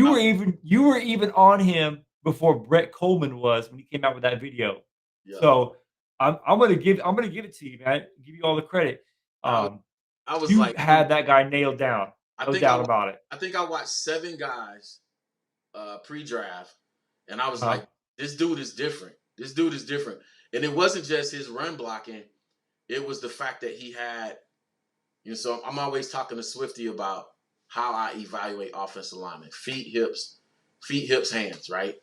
[SPEAKER 4] you were even on him before Brett Coleman was when he came out with that video.
[SPEAKER 1] Yeah.
[SPEAKER 4] So I'm gonna give it to you, man. Give you all the credit.
[SPEAKER 1] I was, I was
[SPEAKER 4] You
[SPEAKER 1] like,
[SPEAKER 4] had that guy nailed down.
[SPEAKER 1] I
[SPEAKER 4] No
[SPEAKER 1] think
[SPEAKER 4] doubt about it.
[SPEAKER 1] I think I watched 7 guys pre-draft, and I was
[SPEAKER 4] Uh-huh.
[SPEAKER 1] like, this dude is different. This dude is different. And it wasn't just his run blocking; it was the fact that he had. So I'm always talking to Swifty about how I evaluate offensive linemen: feet, hips, hands. Right?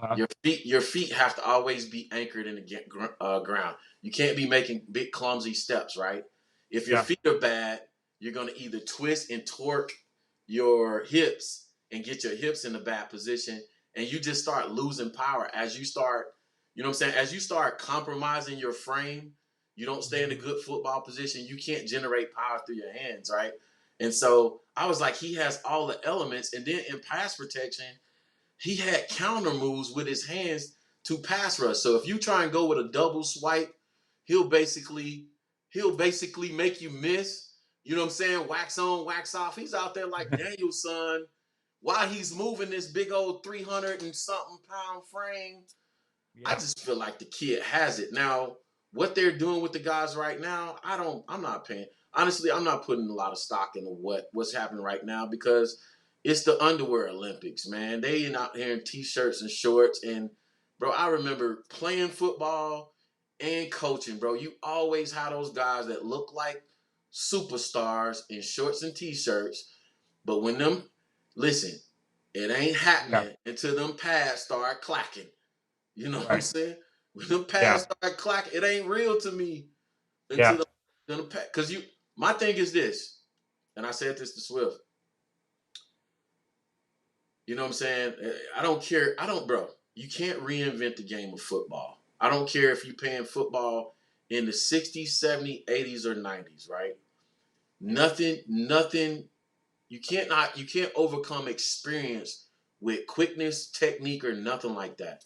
[SPEAKER 4] Uh-huh.
[SPEAKER 1] Your feet have to always be anchored in the ground. You can't be making big clumsy steps, right? If your
[SPEAKER 4] Yeah.
[SPEAKER 1] feet are bad, you're going to either twist and torque your hips and get your hips in a bad position, and you just start losing power as you start. You know what I'm saying? As you start compromising your frame, you don't stay in a good football position. You can't generate power through your hands, right? And so I was like, he has all the elements, and then in pass protection he had counter moves with his hands to pass rush. So if you try and go with a double swipe, he'll basically make you miss. You know what I'm saying? Wax on, wax off. He's out there like Danielson while he's moving this big old 300 and something pound frame. I
[SPEAKER 4] Yeah.
[SPEAKER 1] just feel like the kid has it. Now, what they're doing with the guys right now, I'm not paying. Honestly, I'm not putting a lot of stock into what's happening right now because it's the underwear Olympics, man. They out here in t-shirts and shorts. And bro, I remember playing football and coaching, bro. You always had those guys that look like superstars in shorts and t-shirts. But listen, it ain't
[SPEAKER 4] Yeah.
[SPEAKER 1] happening until them pads start clacking. You know what I'm
[SPEAKER 4] Right.
[SPEAKER 1] saying? When the pads
[SPEAKER 4] Yeah.
[SPEAKER 1] start clacking, it ain't real to me
[SPEAKER 4] Yeah.
[SPEAKER 1] until the pad. Because my thing is this, and I said this to Swift. You know what I'm saying? I don't care. Bro. You can't reinvent the game of football. I don't care if you're paying football in the 60s, 70s, 80s, or 90s, right? Nothing You can't overcome experience with quickness, technique, or nothing like that.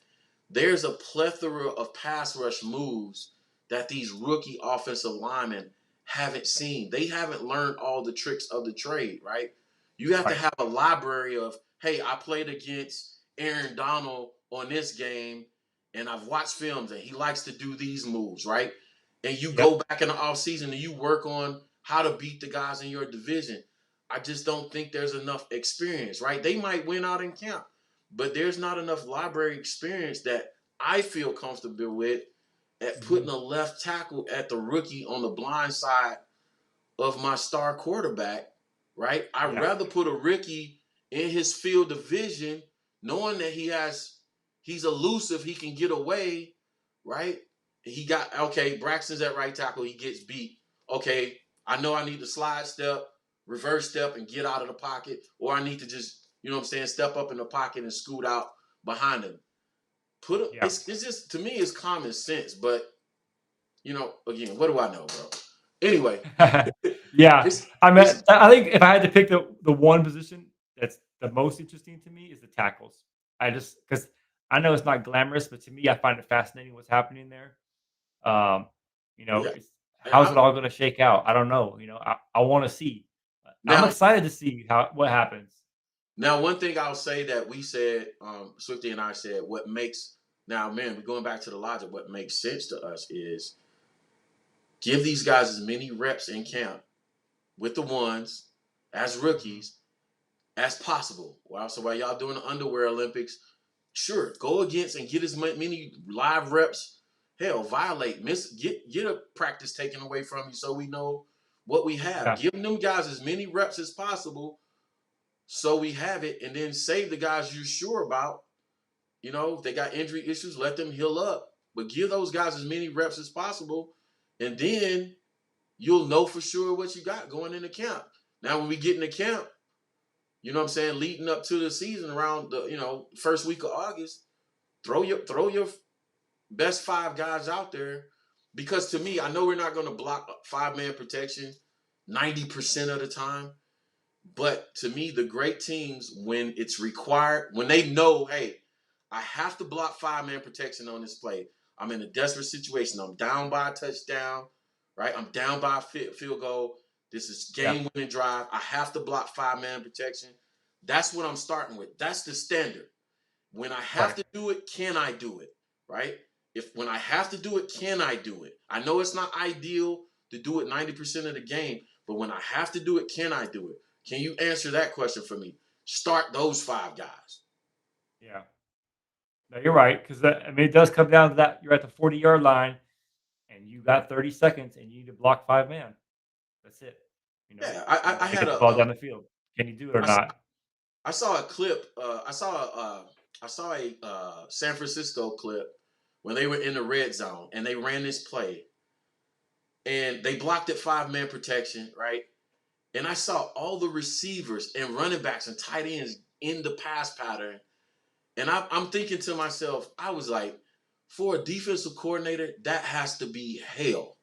[SPEAKER 1] There's a plethora of pass rush moves that these rookie offensive linemen haven't seen. They haven't learned all the tricks of the trade, right? You have to
[SPEAKER 4] Right.
[SPEAKER 1] have a library of, hey, I played against Aaron Donald on this game, and I've watched films, and he likes to do these moves, right? And you
[SPEAKER 4] Yep.
[SPEAKER 1] go back in the offseason and you work on how to beat the guys in your division. I just don't think there's enough experience, right? They might win out in camp, but there's not enough library experience that I feel comfortable with at putting
[SPEAKER 4] Mhm.
[SPEAKER 1] a left tackle at the rookie on the blind side of my star quarterback, right? I'd
[SPEAKER 4] Yeah.
[SPEAKER 1] rather put a rookie in his field of vision, knowing that he's elusive, he can get away, right? He got okay, Braxton's at right tackle, he gets beat. Okay, I know I need to slide step, reverse step, and get out of the pocket, or I need to just, step up in the pocket and scoot out behind him.
[SPEAKER 4] Yeah.
[SPEAKER 1] It's just to me it's common sense, but again, what do I know, bro? Anyway,
[SPEAKER 4] Yeah.
[SPEAKER 1] it's
[SPEAKER 4] I mean,
[SPEAKER 1] it's
[SPEAKER 4] I think if I had to pick the one position that's the most interesting to me is the tackles. I just because I know it's not glamorous, but to me, I find it fascinating what's happening there. Um,
[SPEAKER 1] yeah.
[SPEAKER 4] it's
[SPEAKER 1] And
[SPEAKER 4] how's it all going to shake out? I don't know. I want to see. I'm
[SPEAKER 1] now
[SPEAKER 4] excited to see what happens.
[SPEAKER 1] now one thing I'll say that we said, Swifty and I said, man, we're going back to the logic. What makes sense to us is give these guys as many reps in camp with the ones as
[SPEAKER 4] Mhm.
[SPEAKER 1] rookies as possible. Well, so while y'all doing the underwear Olympics, sure, go against and get as many live reps. Hell, violate, get a practice taken away from you so we know what we have.
[SPEAKER 4] Yeah.
[SPEAKER 1] Give them guys as many reps as possible so we have it, and then save the guys you're sure about. If they got injury issues, let them heal up. But give those guys as many reps as possible, and then you'll know for sure what you got going into camp. Now, when we get into camp, you know what I'm saying, leading up to the season around the first week of August, throw your best five guys out there, because to me, I know we're not going to block 5-man protection 90% of the time, but to me, the great teams, when it's required, when they know, hey, I have to block 5-man protection on this play. I'm in a desperate situation. I'm down by a touchdown, right? I'm down by a field goal. This is
[SPEAKER 4] Yeah.
[SPEAKER 1] game-winning drive. I have to block 5-man protection. That's what I'm starting with. That's the standard. When I have
[SPEAKER 4] Right.
[SPEAKER 1] to do it, can I do it? Right? If when I have to do it, can I do it? I know it's not ideal to do it 90% of the game, but when I have to do it, can I do it? Can you answer that question for me? Start those 5 guys.
[SPEAKER 4] Yeah. No, you're right because I mean it does come down to that. You're at the 40-yard line and you got 30 seconds and you need to block 5 man. That's it.
[SPEAKER 1] Yeah,
[SPEAKER 4] And you
[SPEAKER 1] I
[SPEAKER 4] got to
[SPEAKER 1] had
[SPEAKER 4] get the
[SPEAKER 1] a
[SPEAKER 4] ball down the field. Can you do it or
[SPEAKER 1] I, s-
[SPEAKER 4] not?
[SPEAKER 1] I saw a clip. I saw a San Francisco clip when they were in the red zone and they ran this play and they blocked it 5-man protection, right? And I saw all the receivers and running backs and tight ends in the pass pattern. And I'm thinking to myself, I was like, for a defensive coordinator, that has to be hell,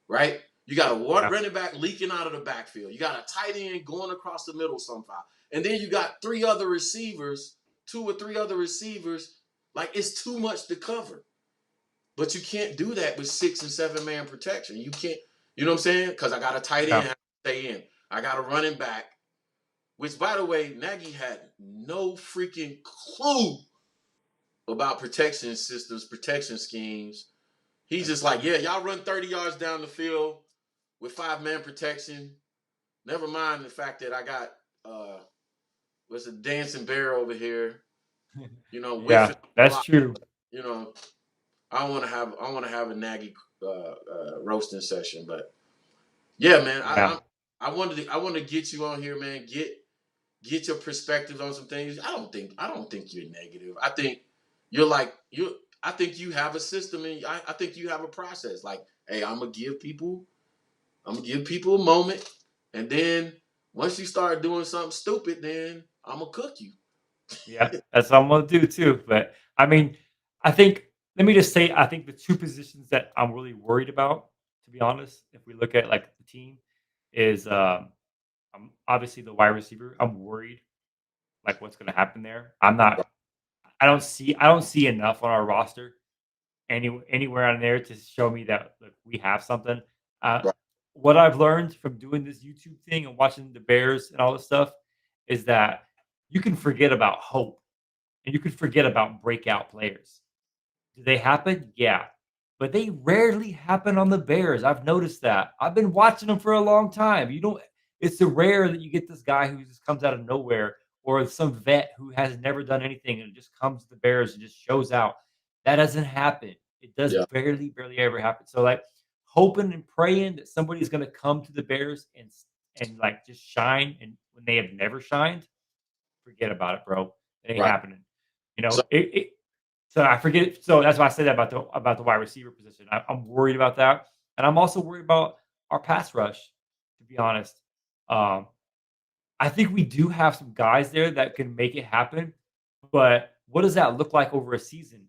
[SPEAKER 1] right? You got a
[SPEAKER 4] Yeah.
[SPEAKER 1] running back leaking out of the backfield. You got a tight end going across the middle somehow. And then you got 2 or 3 other receivers. Like, it's too much to cover. But you can't do that with 6 and 7-man protection. You can't, you know what I'm saying? Because I got a tight end
[SPEAKER 4] Yeah.
[SPEAKER 1] have to stay in. I got a running back, which, by the way, Nagy had no freaking clue about protection systems, protection schemes. He's
[SPEAKER 4] That's
[SPEAKER 1] just like,
[SPEAKER 4] true.
[SPEAKER 1] yeah, y'all run 30 yards down the field with 5-man protection. Never mind the fact that I got what's a dancing bear over here, whiffing
[SPEAKER 4] Yeah,
[SPEAKER 1] the
[SPEAKER 4] that's
[SPEAKER 1] clock.
[SPEAKER 4] true.
[SPEAKER 1] You know, I want to have a Nagy roasting session, but yeah, man,
[SPEAKER 4] Yeah.
[SPEAKER 1] I wanted to get you on here, man. Get your perspectives on some things. I don't think you're negative. I think you're like you. I think you have a system, and I think you have a process. Like, hey, I'm gonna give people a moment, and then once you start doing something stupid, then I'm gonna cook you.
[SPEAKER 4] Yeah, that's what I'm gonna do too. But I mean, I think let me just say, I think the two positions that I'm really worried about, to be honest, if we look at like the team, is Obviously the wide receiver, I'm worried like what's going to happen there. I don't see enough on our roster anywhere on there to show me that look, we have something. Uh,
[SPEAKER 1] Right.
[SPEAKER 4] what I've learned from doing this YouTube thing and watching the Bears and all this stuff is that you can forget about hope and you can forget about breakout players. Do they happen? Yeah. But they rarely happen on the Bears. I've noticed that. I've been watching them for a long time. You don't It's rare that you get this guy who just comes out of nowhere or some vet who has never done anything and just comes to the Bears and just shows out. That doesn't happen. It does
[SPEAKER 1] Yeah.
[SPEAKER 4] barely ever happen. So like hoping and praying that somebody's going to come to the Bears and like just shine and when they have never shined, forget about it, bro. It ain't
[SPEAKER 1] Right.
[SPEAKER 4] happening. You
[SPEAKER 1] So
[SPEAKER 4] know, so I forget. So that's why I said that about the wide receiver position. I'm worried about that, and I'm also worried about our pass rush. To be honest, um, I think we do have some guys there that can make it happen. But what does that look like over a season?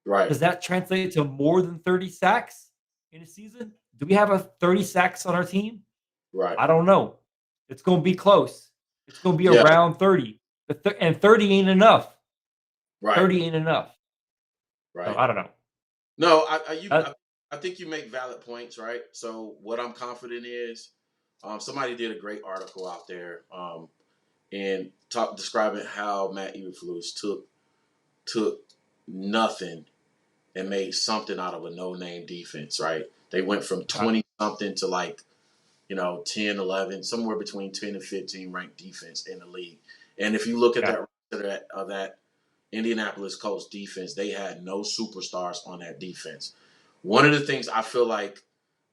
[SPEAKER 1] right.
[SPEAKER 4] Does that translate to more than 30 sacks in a season? Do we have a 30 sacks on our team?
[SPEAKER 1] Right.
[SPEAKER 4] I don't know. It's going to be close. It's going to be
[SPEAKER 1] Yeah.
[SPEAKER 4] around 30. And 30 ain't enough.
[SPEAKER 1] Right.
[SPEAKER 4] 30 ain't enough. So
[SPEAKER 1] Right.
[SPEAKER 4] I don't know.
[SPEAKER 1] No,
[SPEAKER 4] Uh,
[SPEAKER 1] I think you make valid points, right? So what I'm confident is, somebody did a great article out there, and describing how Matt Eberflus took nothing and made something out of a no-name defense, right? They went from 20 something to like, 10, 11, somewhere between 10 and 15 ranked defense in the league. And if you look at
[SPEAKER 4] yeah.
[SPEAKER 1] that Indianapolis Colts defense, they had no superstars on that defense. One of the things I feel like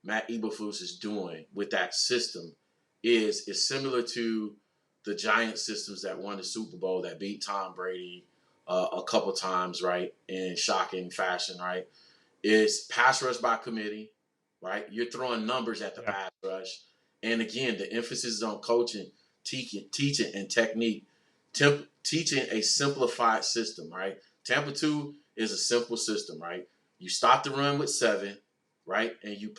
[SPEAKER 1] Matt Eberflus is doing with that system is similar to the Giant systems that won the Super Bowl that beat Tom Brady a couple times, right, in shocking fashion, right? Is pass rush by committee, right? You're throwing numbers at the
[SPEAKER 4] Yeah.
[SPEAKER 1] pass rush. And again, the emphasis is on coaching, teaching and technique, teaching a simplified system, right? Tampa 2 is a simple system, right? You stop the run with 7, right? And you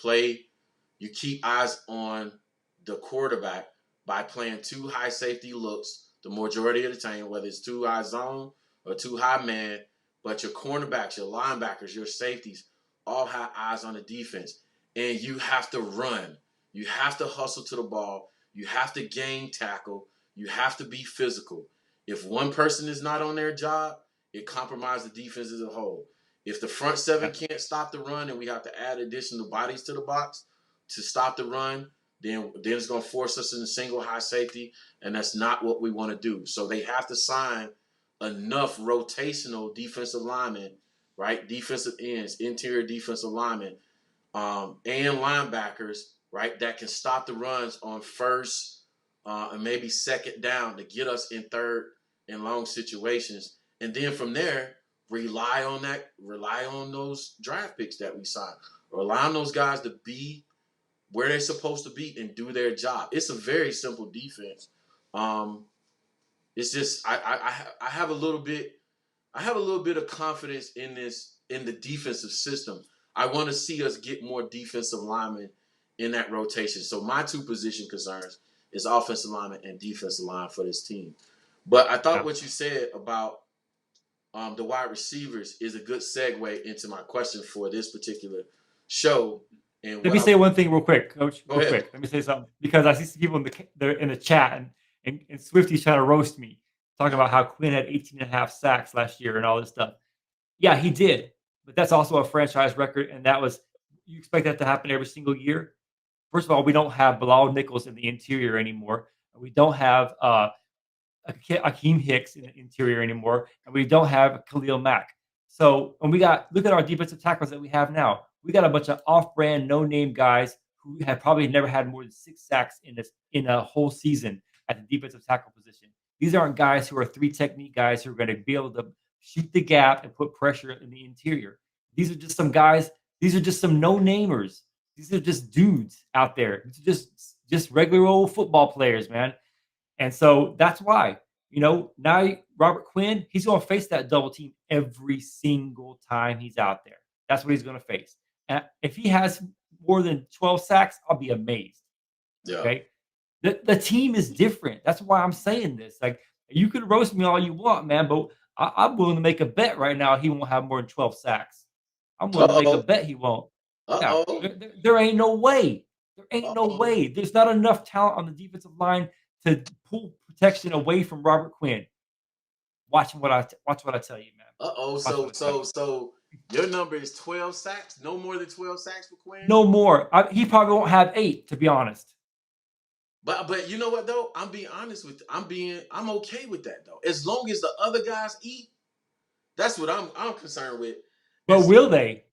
[SPEAKER 1] keep eyes on the quarterback by playing 2 high safety looks the majority of the time, whether it's 2 high zone or 2 high man. But your cornerbacks, your linebackers, your safeties all have eyes on the defense. And you have to run. You have to hustle to the ball. You have to gain tackle. You have to be physical. If one person is not on their job, it compromises the defense as a whole. If the front 7 can't stop the run and we have to add additional bodies to the box to stop the run, then it's going to force us into single high safety, and that's not what we want to do. So they have to sign enough rotational defensive linemen, right? Defensive ends, interior defensive linemen, and linebackers, right, that can stop the runs on first and maybe second down to get us in third and long situations. And then from there, rely on those draft picks that we sign. Rely on those guys to be where they're supposed to be and do their job. It's a very simple defense. It's just I have a little bit of confidence in the defensive system. I want to see us get more defensive linemen in that rotation. So my 2 position concerns is offensive lineman and defensive line for this team. But I thought what you said about the wide receivers is a good segue into my question for this particular show. And
[SPEAKER 4] Let me say one thing real quick, Coach.
[SPEAKER 1] Go
[SPEAKER 4] Real
[SPEAKER 1] ahead.
[SPEAKER 4] quick. Let me say something because I see some people in the chat and Swifty's trying to roast me, talking about how Quinn had 18 and a half sacks last year and all this stuff. Yeah, he did, but that's also a franchise record, and you expect that to happen every single year. First of all, we don't have Bilal Nichols in the interior anymore. We don't have Akeem Hicks in the interior anymore, and we don't have Khalil Mack. So when look at our defensive tackles that we have now. We got a bunch of off-brand, no-name guys who have probably never had more than 6 sacks in a whole season at the defensive tackle position. These aren't guys who are 3 technique guys who are going to be able to shoot the gap and put pressure in the interior. These are just some guys. These are just some no-namers. These are just dudes out there. These are just regular old football players, man. And so that's why, now Robert Quinn, he's going to face that double team every single time he's out there. That's what he's going to face. And if he has more than 12 sacks, I'll be amazed.
[SPEAKER 1] Yeah.
[SPEAKER 4] Okay. The team is different. That's why I'm saying this. Like, you can roast me all you want, man, but I'm willing to make a bet right now he won't have more than 12 sacks. I'm willing to make a
[SPEAKER 1] Uh-oh.
[SPEAKER 4] bet he won't. Yeah,
[SPEAKER 1] Uh-oh.
[SPEAKER 4] there ain't no way. There ain't no
[SPEAKER 1] Uh-oh.
[SPEAKER 4] way. There's not enough talent on the defensive line to pull protection away from Robert Quinn. Watch what I tell you, man.
[SPEAKER 1] Uh-oh.
[SPEAKER 4] Watch
[SPEAKER 1] So
[SPEAKER 4] what I tell you.
[SPEAKER 1] so so your number is 12 sacks? No more than 12 sacks for Quinn?
[SPEAKER 4] No more. He probably won't have 8, to be honest.
[SPEAKER 1] But you know what though? I'm being honest with I'm okay with that though. As long as the other guys eat, that's what I'm concerned with. And
[SPEAKER 4] But
[SPEAKER 1] so,
[SPEAKER 4] will they?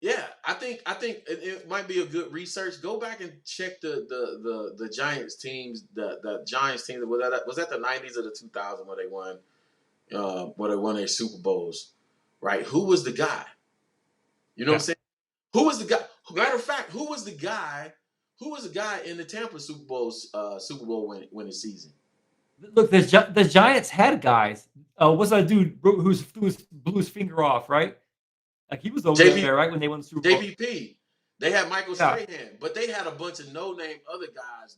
[SPEAKER 1] yeah, I think it might be a good research. Go back and check the Giants teams, the Giants team was that the 90s or the 2000s where they won their Super Bowls, right? Who was the guy? You know what I'm saying? Who was the guy? Matter of fact, who was the guy? Who was the guy in the Tampa Super Bowl winning season?
[SPEAKER 4] Look, the Giants had guys. What's that dude who blew his finger off, right? Like, he was over
[SPEAKER 1] JP,
[SPEAKER 4] there, right, when they won the Super Bowl.
[SPEAKER 1] JPP. They had Michael
[SPEAKER 4] Yeah.
[SPEAKER 1] Strahan, but they had a bunch of no-name other guys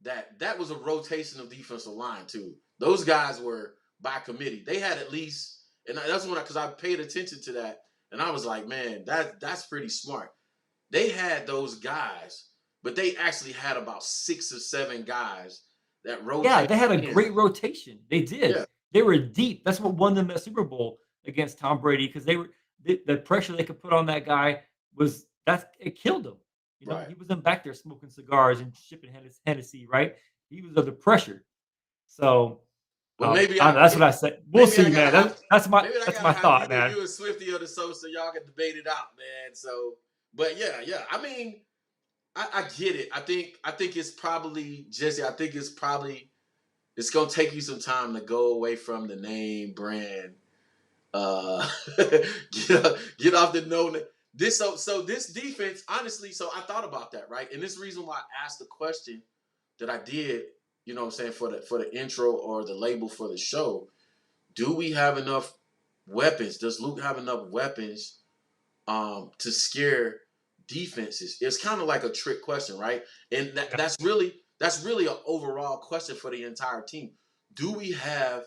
[SPEAKER 1] that was a rotation of defensive line too. Those guys were by committee. They had at least, and that's when because I paid attention to that, and I was like, man, that's pretty smart. They had those guys, but they actually had about 6 or 7 guys that rotated.
[SPEAKER 4] Yeah, they had a great rotation. They did.
[SPEAKER 1] Yeah.
[SPEAKER 4] They were deep. That's what won them that Super Bowl against Tom Brady, because the pressure they could put on that guy it killed him. You know,
[SPEAKER 1] Right.
[SPEAKER 4] he wasn't back there smoking cigars and shipping Hennessy, right? He was under pressure. So,
[SPEAKER 1] Well, maybe
[SPEAKER 4] that's what I said. We'll see, man. That's my thought, man.
[SPEAKER 1] You and Swifty or the so y'all can debate it out, man. So, but yeah. I mean, I get it. I think it's probably Jesse. I think it's gonna take you some time to go away from the name brand. Get off the no. So this defense, honestly. So I thought about that, right? And this reason why I asked the question that I did. You know what I'm saying, for the intro or the label for the show. Do we have enough weapons? Does Luke have enough weapons to scare defenses? It's kind of like a trick question, right? And that's really an overall question for the entire team. Do we have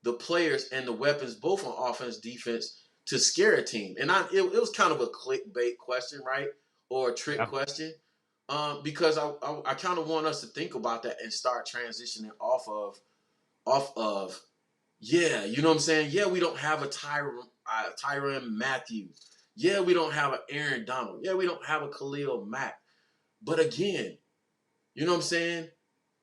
[SPEAKER 1] the players and the weapons, both on offense, defense, to scare a team? And it was kind of a clickbait question, right? Or a trick question. Because I kind of want us to think about that and start transitioning off of, yeah, you know what I'm saying? Yeah, we don't have a Tyrann Mathieu. Yeah, we don't have an Aaron Donald. Yeah, we don't have a Khalil Mack. But again, you know what I'm saying?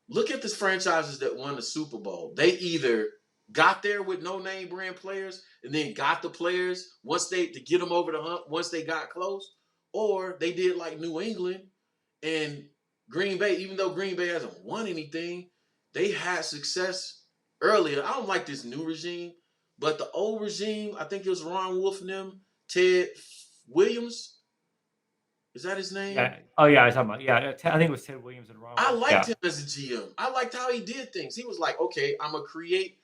[SPEAKER 1] Look at the franchises that won the Super Bowl. They either got there with no-name brand players and then got the players to get them over the hump once they got close, or they did like New England and Green Bay. Even though Green Bay hasn't won anything, they had success earlier. I don't like this new regime, but the old regime, I think it was Ron Wolf and them, Ted Williams. Is that his name?
[SPEAKER 4] Yeah. Oh, yeah. I think it was Ted Williams and Ron.
[SPEAKER 1] I liked him as a GM. I liked how he did things. He was like, okay, I'm going to create,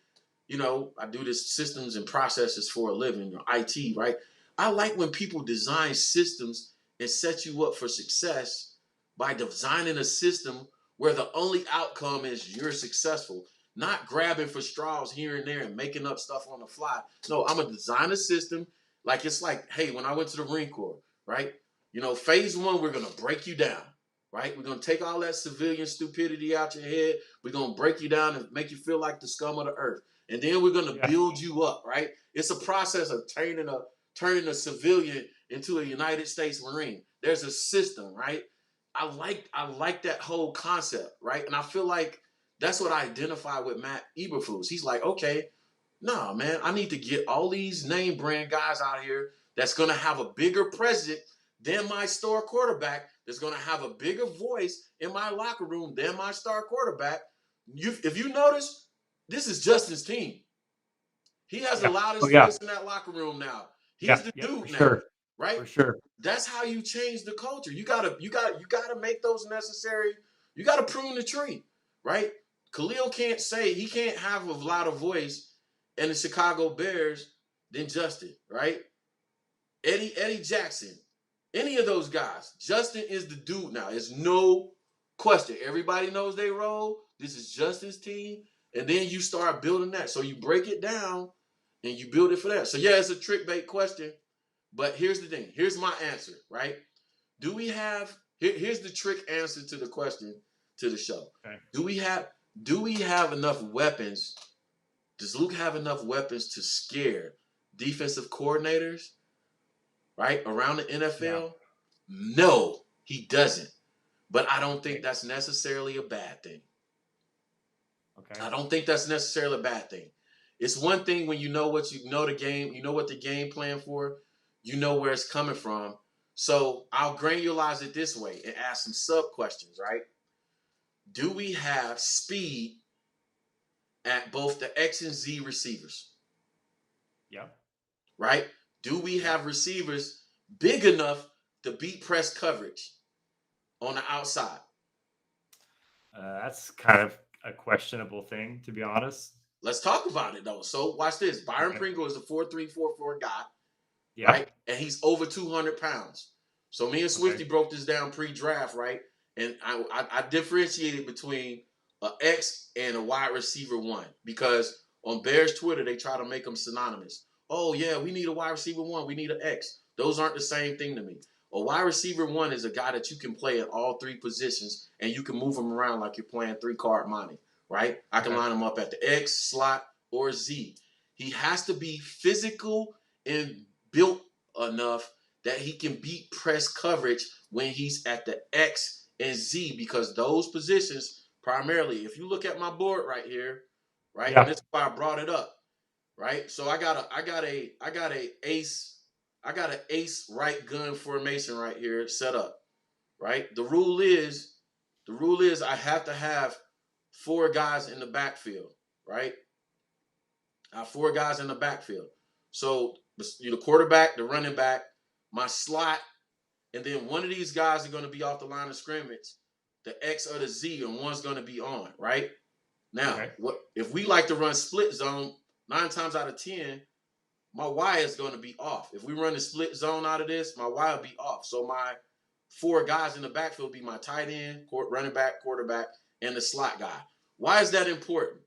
[SPEAKER 1] I do this systems and processes for a living, IT, right? I like when people design systems and set you up for success by designing a system where the only outcome is you're successful, not grabbing for straws here and there and making up stuff on the fly. No, I'm going to design a system. It's like, hey, when I went to the Marine Corps, right? Phase 1, we're going to break you down, right? We're going to take all that civilian stupidity out your head. We're going to break you down and make you feel like the scum of the earth. And then we're going to build you up, right? It's a process of turning a civilian into a United States Marine. There's a system, right? I like that whole concept, right? And I feel like that's what I identify with Matt Eberflus. He's like, okay, nah, man, I need to get all these name brand guys out here that's going to have a bigger presence than my star quarterback, that's going to have a bigger voice in my locker room than my star quarterback. If you notice, this is Justin's team. He has the loudest voice in that locker room now. He's the dude now,
[SPEAKER 4] sure.
[SPEAKER 1] right?
[SPEAKER 4] For sure.
[SPEAKER 1] That's how you change the culture. You gotta make those necessary. You gotta prune the tree, right? Khalil can't have a louder voice in the Chicago Bears than Justin, right? Eddie Jackson, any of those guys. Justin is the dude now. There's no Question. Everybody knows they role. This is Justin's team. And then you start building that. So you break it down and you build it for that. So yeah, it's a trick bait question. But here's the thing. Here's my answer, right? Do we have here's the trick answer to the question to the show.
[SPEAKER 4] Okay.
[SPEAKER 1] Do we have enough weapons? Does Luke have enough weapons to scare defensive coordinators, right, around the NFL?
[SPEAKER 4] Yeah.
[SPEAKER 1] No, he doesn't. But I don't think that's necessarily a bad thing.
[SPEAKER 4] Okay.
[SPEAKER 1] I don't think that's necessarily a bad thing. It's one thing when you know what the game, you know what the game plan for, you know where it's coming from. So I'll granularize it this way and ask some sub questions, right? Do we have speed at both the X and Z receivers?
[SPEAKER 4] Yeah.
[SPEAKER 1] Right? Do we have receivers big enough to beat press coverage on the outside?
[SPEAKER 4] That's kind of a questionable thing, to be honest.
[SPEAKER 1] Let's talk about it, though. So watch this. Byron
[SPEAKER 4] Okay.
[SPEAKER 1] Pringle is a 4.344 guy,
[SPEAKER 4] Yeah.
[SPEAKER 1] right? And he's over 200 pounds. So me and Swifty broke this down pre-draft, right? And I differentiated between an X and a wide receiver 1 because on Bears Twitter, they try to make them synonymous. Oh, yeah, we need a wide receiver 1. We need an X. Those aren't the same thing to me. A wide receiver 1 is a guy that you can play at all 3 positions and you can move him around like you're playing 3-card money, right? I can line him up at the X, slot, or Z. He has to be physical and built enough that he can beat press coverage when he's at the X and Z because those positions primarily, if you look at my board right here, right, and this is why I brought it up, right? So I got an ace right gun formation right here set up, right? The rule is I have to have 4 guys in the backfield, right? I have 4 guys in the backfield. So the quarterback, the running back, my slot, and then one of these guys are going to be off the line of scrimmage, the X or the Z, and one's going to be on, right? Now, what if we like to run split zone, 9 times out of 10, my Y is going to be off. If we run the split zone out of this, my Y will be off. So my 4 guys in the backfield will be my tight end, running back, quarterback, and the slot guy. Why is that important?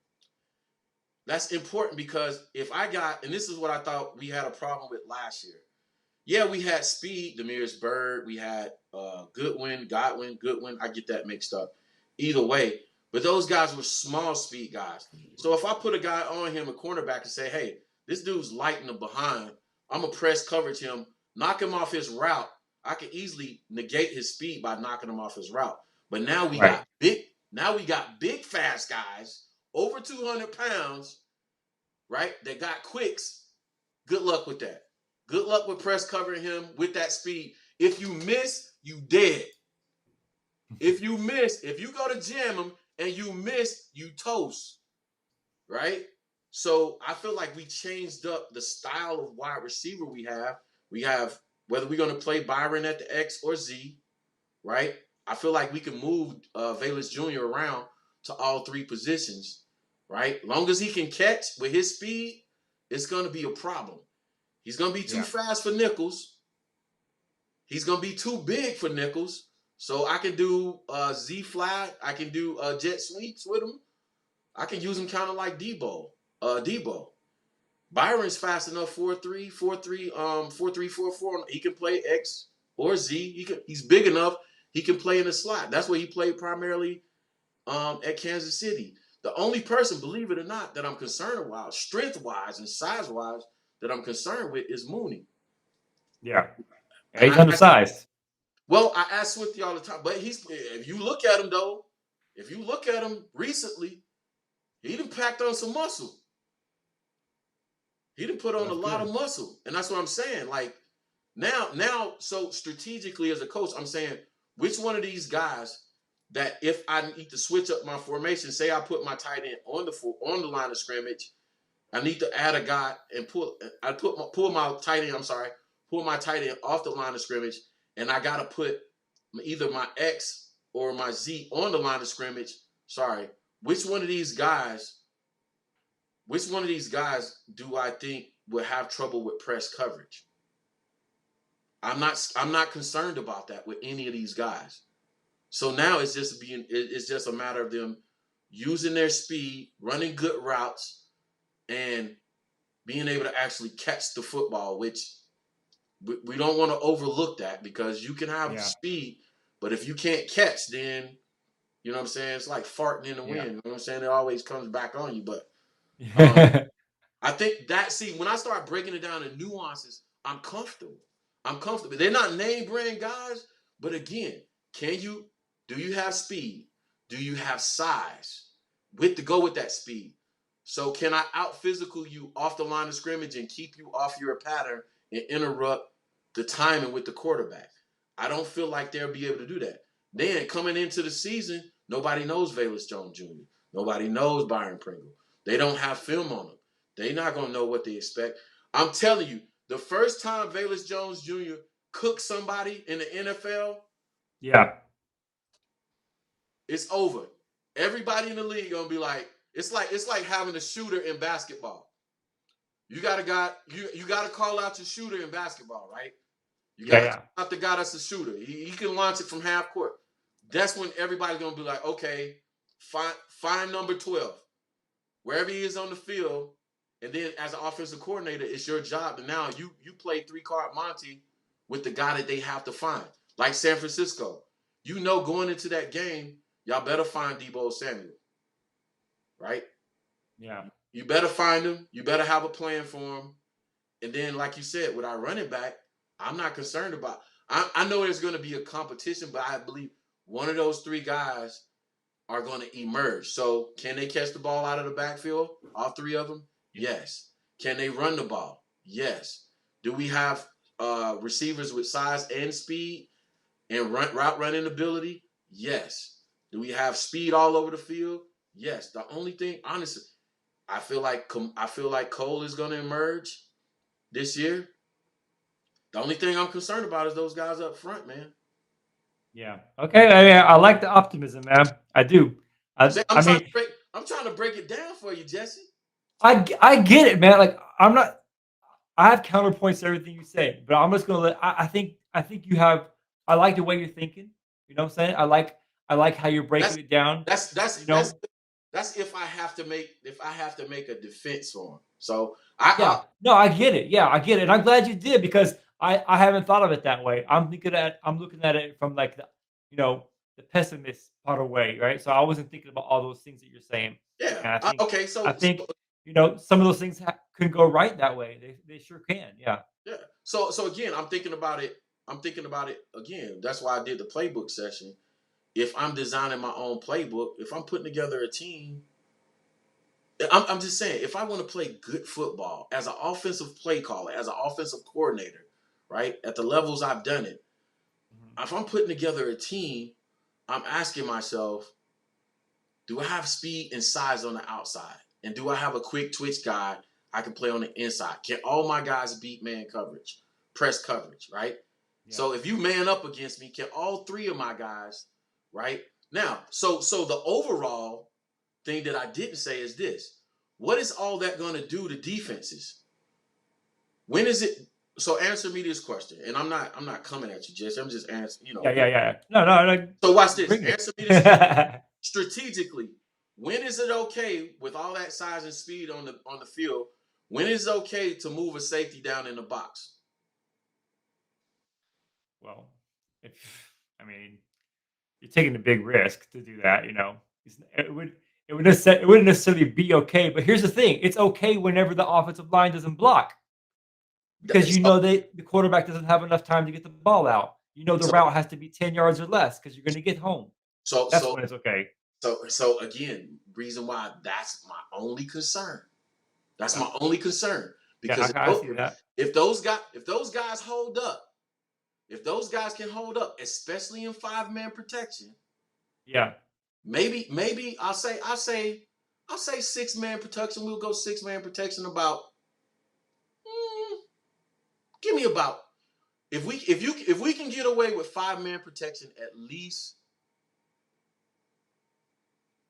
[SPEAKER 1] That's important because if I got, and this is what I thought we had a problem with last year. Yeah, we had speed, Demir's Bird. We had Godwin. I get that mixed up. Either way, but those guys were small speed guys. So if I put a guy on him, a cornerback, and say, hey, this dude's light in the behind, I'm going to press coverage him, knock him off his route. I can easily negate his speed by knocking him off his route. But now we got big, fast guys, over 200 pounds, right, that got quicks. Good luck with that. Good luck with press covering him with that speed. If you miss, you dead. If you go to jam him and you miss, you toast, right? So I feel like we changed up the style of wide receiver we have. We have, whether we're going to play Byron at the X or Z, right? I feel like we can move Valus Jr. around to all 3 positions, right? Long as he can catch with his speed, it's going to be a problem. He's going to be too fast for nickels. He's going to be too big for nickels. So I can do Z flat. I can do jet sweeps with him. I can use him kind of like Debo. Byron's fast enough, 4.3, 4.4. He can play X or Z. He's big enough. He can play in the slot. That's where he played primarily at Kansas City. The only person, believe it or not, that I'm concerned about, strength-wise and size-wise, that I'm concerned with is Mooney.
[SPEAKER 4] Yeah, he's undersized.
[SPEAKER 1] Well, I ask Swifty all the time, but if you look at him, though, recently, he done packed on some muscle. He done put on a lot of muscle. And that's what I'm saying. Like, now, so strategically as a coach, I'm saying, which one of these guys that if I need to switch up my formation, say I put my tight end on the line of scrimmage, I need to add a guy and pull my tight end off the line of scrimmage, and I got to put either my X or my Z on the line of scrimmage. Which one of these guys do I think will have trouble with press coverage? I'm not concerned about that with any of these guys. So now it's just a matter of them using their speed, running good routes, and being able to actually catch the football, which we don't want to overlook that, because you can have speed, but if you can't catch, then you know what I'm saying? It's like farting in the wind. You know what I'm saying? It always comes back on you. But I think when I start breaking it down in nuances, I'm comfortable. They're not name brand guys, but again, do you have speed? Do you have size to go with that speed? So can I out physical you off the line of scrimmage and keep you off your pattern and interrupt the timing with the quarterback? I don't feel like they'll be able to do that. Then coming into the season, nobody knows Velus Jones Jr. Nobody knows Byron Pringle. They don't have film on them. They're not going to know what they expect. I'm telling you, the first time Velus Jones Jr. cooked somebody in the NFL, it's over. Everybody in the league going to be like, it's like having a shooter in basketball. You got to call out your shooter in basketball, right? You got to call out the guy that's a shooter. He can launch it from half court. That's when everybody's going to be like, okay, find number 12. Wherever he is on the field, and then as an offensive coordinator, it's your job. And now you play 3-card Monty with the guy that they have to find. Like San Francisco. You know going into that game, y'all better find Deebo Samuel. Right?
[SPEAKER 4] Yeah.
[SPEAKER 1] You better find him. You better have a plan for him. And then, like you said, with our running back, I'm not concerned about. I know there's going to be a competition, but I believe one of those 3 guys are going to emerge. So can they catch the ball out of the backfield? All 3 of them? Yes. Can they run the ball? Yes. Do we have receivers with size and speed and route running ability? Yes. Do we have speed all over the field? Yes. The only thing, honestly, I feel like Cole is going to emerge this year. The only thing I'm concerned about is those guys up front, man.
[SPEAKER 4] Yeah. Okay. I like the optimism, man. I do.
[SPEAKER 1] I'm trying to break it down for you, Jesse.
[SPEAKER 4] I get it, man. Like I have counterpoints to everything you say, but I'm just gonna I think you have. I like the way you're thinking. You know what I'm saying? I like how you're breaking it down.
[SPEAKER 1] That's if I have to make a defense for him. So I
[SPEAKER 4] get it. Yeah, I get it. And I'm glad you did, because I haven't thought of it that way. I'm looking at it from like the pessimist part of way, right? So I wasn't thinking about all those things that you're saying.
[SPEAKER 1] Yeah.
[SPEAKER 4] Okay. So I think some of those things can go right that way. They sure can. Yeah.
[SPEAKER 1] Yeah. So again, I'm thinking about it again. That's why I did the playbook session. If I'm designing my own playbook, if I'm putting together a team, I'm just saying, if I want to play good football as an offensive play caller, as an offensive coordinator, right, at the levels I've done it, if I'm putting together a team, I'm asking myself, do I have speed and size on the outside? And do I have a quick twitch guy I can play on the inside? Can all my guys beat man coverage, press coverage, right? Yeah. So if you man up against me, can all 3 of my guys, right? Now, so the overall thing that I didn't say is this. What is all that going to do to defenses? When is it? So answer me this question. And I'm not coming at you, Jesse. I'm just answering,
[SPEAKER 4] Yeah. No.
[SPEAKER 1] So watch this. Answer me this question. Strategically, when is it okay with all that size and speed on the field? When is it okay to move a safety down in the box?
[SPEAKER 4] Well, you're taking a big risk to do that. It wouldn't necessarily be okay. But here's the thing: it's okay whenever the offensive line doesn't block, because the quarterback doesn't have enough time to get the ball out. The route has to be 10 yards or less because you're going to get home. So that's when it's okay.
[SPEAKER 1] So again, reason why that's my only concern. That's my only concern, because if those guys hold up, if those guys can hold up, especially in 5-man protection, maybe I'll say 6-man protection. We'll go 6-man protection about. Give me about, if we can get away with 5-man protection at least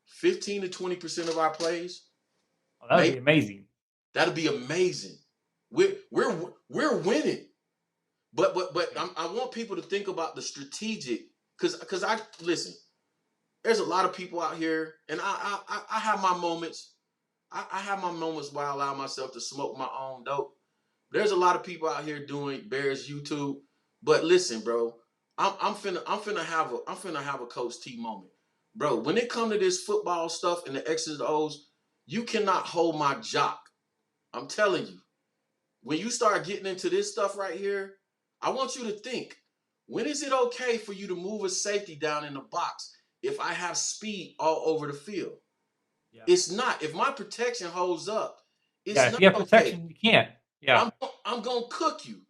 [SPEAKER 1] 15 to 20% of our plays.
[SPEAKER 4] Oh, that would be amazing.
[SPEAKER 1] That'd be amazing. We're winning. But I want people to think about the strategic Cause I listen. There's a lot of people out here, and I have my moments. I have my moments where I allow myself to smoke my own dope. There's a lot of people out here doing Bears YouTube, but listen, bro, I'm finna have a Coach T moment, bro. When it come to this football stuff and the X's and O's, you cannot hold my jock. I'm telling you, when you start getting into this stuff right here, I want you to think: when is it okay for you to move a safety down in the box if I have speed all over the field?
[SPEAKER 4] Yeah.
[SPEAKER 1] It's not. If my protection holds up, it's
[SPEAKER 4] Yeah. If
[SPEAKER 1] not
[SPEAKER 4] you have
[SPEAKER 1] okay.
[SPEAKER 4] protection, you can't. Yeah.
[SPEAKER 1] I'm gonna cook you.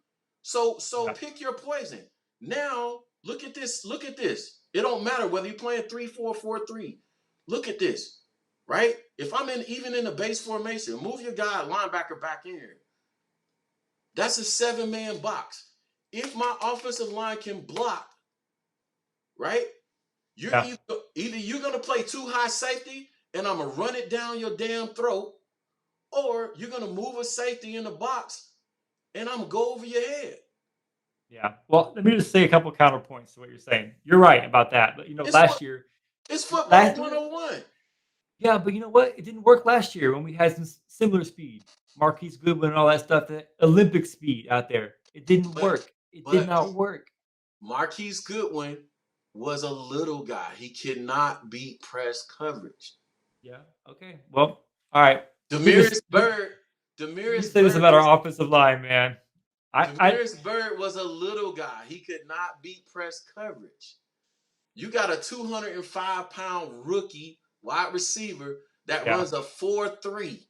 [SPEAKER 1] So
[SPEAKER 4] Yeah.
[SPEAKER 1] pick your poison. Now look at this. Look at this. It don't matter whether you're playing 3-4-4-3. Look at this, right? If I'm even in the base formation, move your guy linebacker back in here. That's a 7-man box. If my offensive line can block, right? You're
[SPEAKER 4] Yeah.
[SPEAKER 1] either you're gonna play too high safety and I'm gonna run it down your damn throat, or you're gonna move a safety in the box and I'm gonna go over your head.
[SPEAKER 4] Yeah. Well, let me just say a couple counterpoints to what you're saying. You're right about that. But
[SPEAKER 1] It's
[SPEAKER 4] last year,
[SPEAKER 1] it's football
[SPEAKER 4] last
[SPEAKER 1] 101.
[SPEAKER 4] yeah, but you know what? It didn't work last year when we had some similar speed. Marquise Goodwin and all that stuff, that Olympic speed out there. It didn't work. It did
[SPEAKER 1] But
[SPEAKER 4] not work.
[SPEAKER 1] Marquise Goodwin was a little guy. He cannot beat press coverage.
[SPEAKER 4] Yeah. Okay. Well, all right.
[SPEAKER 1] Demarius Bird.
[SPEAKER 4] Let me
[SPEAKER 1] Demarius
[SPEAKER 4] say this
[SPEAKER 1] Bird
[SPEAKER 4] about
[SPEAKER 1] was
[SPEAKER 4] our offensive line, man.
[SPEAKER 1] Demarius Bird was a little guy. He could not beat press coverage. You got a 205-pound rookie wide receiver that runs a 4.3.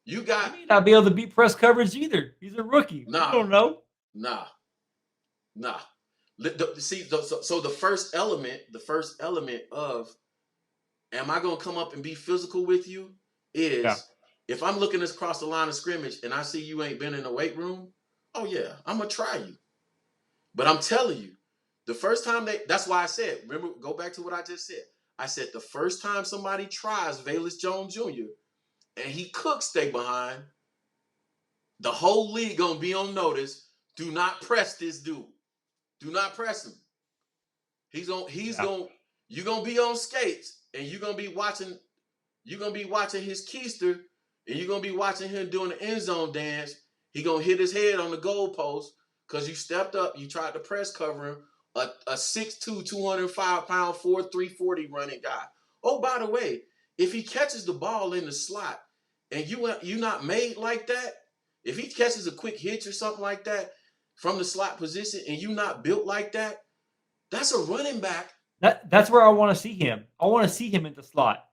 [SPEAKER 1] You got
[SPEAKER 4] He may not be able to beat press coverage either. He's a rookie.
[SPEAKER 1] nah,
[SPEAKER 4] We don't know.
[SPEAKER 1] nah. See, so the first element of am I gonna come up and be physical with you is
[SPEAKER 4] Yeah.
[SPEAKER 1] if I'm looking across the line of scrimmage and I see you ain't been in the weight room, oh yeah, I'm gonna try you. But I'm telling you, the first time that's why I said, remember, go back to what I just said. I said the first time somebody tries Velus Jones Jr. and he cooks stay behind, the whole league gonna be on notice. Do not press this dude. Do not press him. You're gonna be on skates and you're gonna be watching his keister and you're gonna be watching him doing the end zone dance. He gonna hit his head on the goalpost because you stepped up, you tried to press cover him, a 6'2", 205-pound, 4'3", 40 running guy. Oh, by the way, if he catches the ball in the slot and you not made like that, if he catches a quick hitch or something like that from the slot position and you not built like that, that's a running back.
[SPEAKER 4] That's where I want to see him. I want to see him in the slot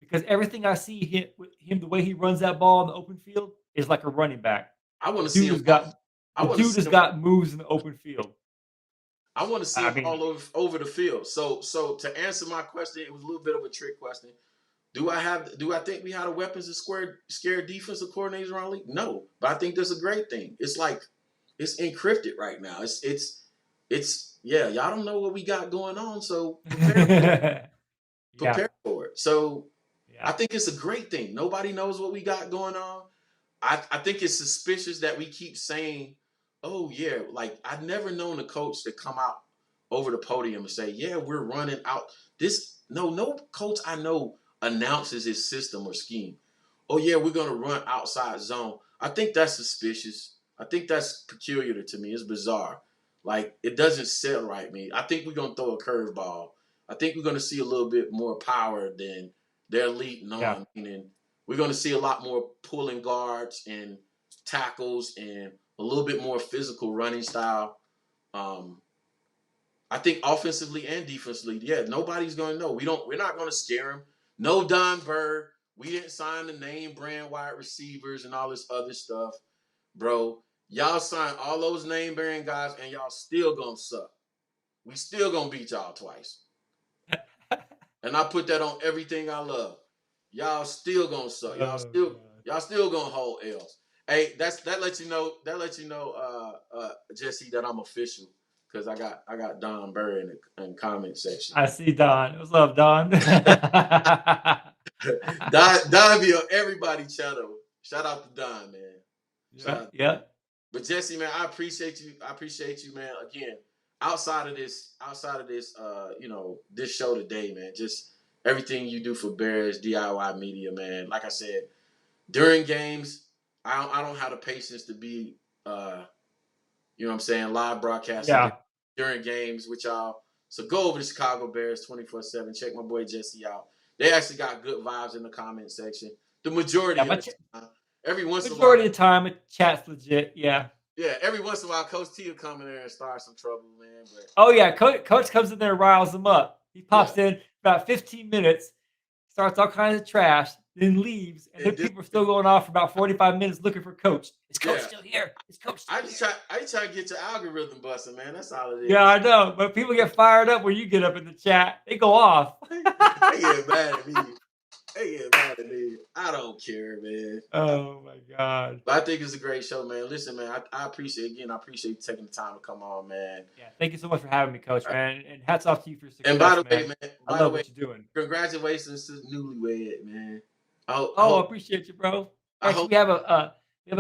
[SPEAKER 4] because everything I see him the way he runs that ball in the open field is like a running back.
[SPEAKER 1] I want to see him.
[SPEAKER 4] The dude has got moves in the open field.
[SPEAKER 1] I want to see him all over the field. So to answer my question, it was a little bit of a trick question. Do I think we had a weapons and scared defensive coordinators around the league? No, but I think that's a great thing. It's like it's encrypted right now. It's yeah, y'all don't know what we got going on, so prepare for it. So I think it's a great thing. Nobody knows what we got going on. I think it's suspicious that we keep saying, oh yeah, like I've never known a coach to come out over the podium and say, yeah, we're running out this. No coach I know announces his system or scheme. Oh yeah, we're gonna run outside zone. I think that's suspicious. I think that's peculiar to me. It's bizarre. Like it doesn't sit right me. I think we're gonna throw a curveball. I think we're gonna see a little bit more power than their elite non. Meaning we're gonna see a lot more pulling guards and tackles and a little bit more physical running style. I think offensively and defensively, yeah, nobody's gonna know. We're not gonna scare him. No Don Bird. We didn't sign the name brand wide receivers and all this other stuff. Bro, y'all signed all those name brand guys and y'all still gonna suck. We still gonna beat y'all twice. And I put that on everything I love. Y'all still gonna suck. Y'all still gonna hold L's. Hey, that lets you know, Jesse, that I'm official. Because I got Don Burr in the comment section.
[SPEAKER 4] I see Don. What's up, Don?
[SPEAKER 1] Don be on everybody's channel. Shout out to Don, man.
[SPEAKER 4] Yeah.
[SPEAKER 1] But Jesse, man, I appreciate you. Man. Again, outside of this, this show today, man, just everything you do for Bears DIY Media, man. Like I said, during games, I don't have the patience to be, live broadcasting
[SPEAKER 4] Yeah.
[SPEAKER 1] during games with y'all. So go over to Chicago Bears 24/7. Check my boy Jesse out. They actually got good vibes in the comment section. The majority of the time. Every once in a while.
[SPEAKER 4] Majority of the time, it chat's legit. Yeah.
[SPEAKER 1] Yeah, every once in a while, Coach T will come in there and start some trouble, man. But
[SPEAKER 4] Oh yeah, Coach comes in there and riles them up. He pops in about 15 minutes, starts all kinds of trash, then leaves, and then people are still going off for about 45 minutes looking for Coach. Is Coach still here? Is Coach still here?
[SPEAKER 1] I just try to get your algorithm busting, man. That's all it is.
[SPEAKER 4] Yeah, I know, but people get fired up when you get up in the chat. They go off.
[SPEAKER 1] They get mad at me. I don't care, man.
[SPEAKER 4] Oh my God.
[SPEAKER 1] But I think it's a great show, man. Listen, man, I appreciate you taking the time to come on, man.
[SPEAKER 4] Yeah, thank you so much for having me, Coach, man. And hats off to you for success,
[SPEAKER 1] and by the way, man,
[SPEAKER 4] I love what you're doing.
[SPEAKER 1] Congratulations to Newlywed, man. I
[SPEAKER 4] appreciate you, bro. Actually, we have a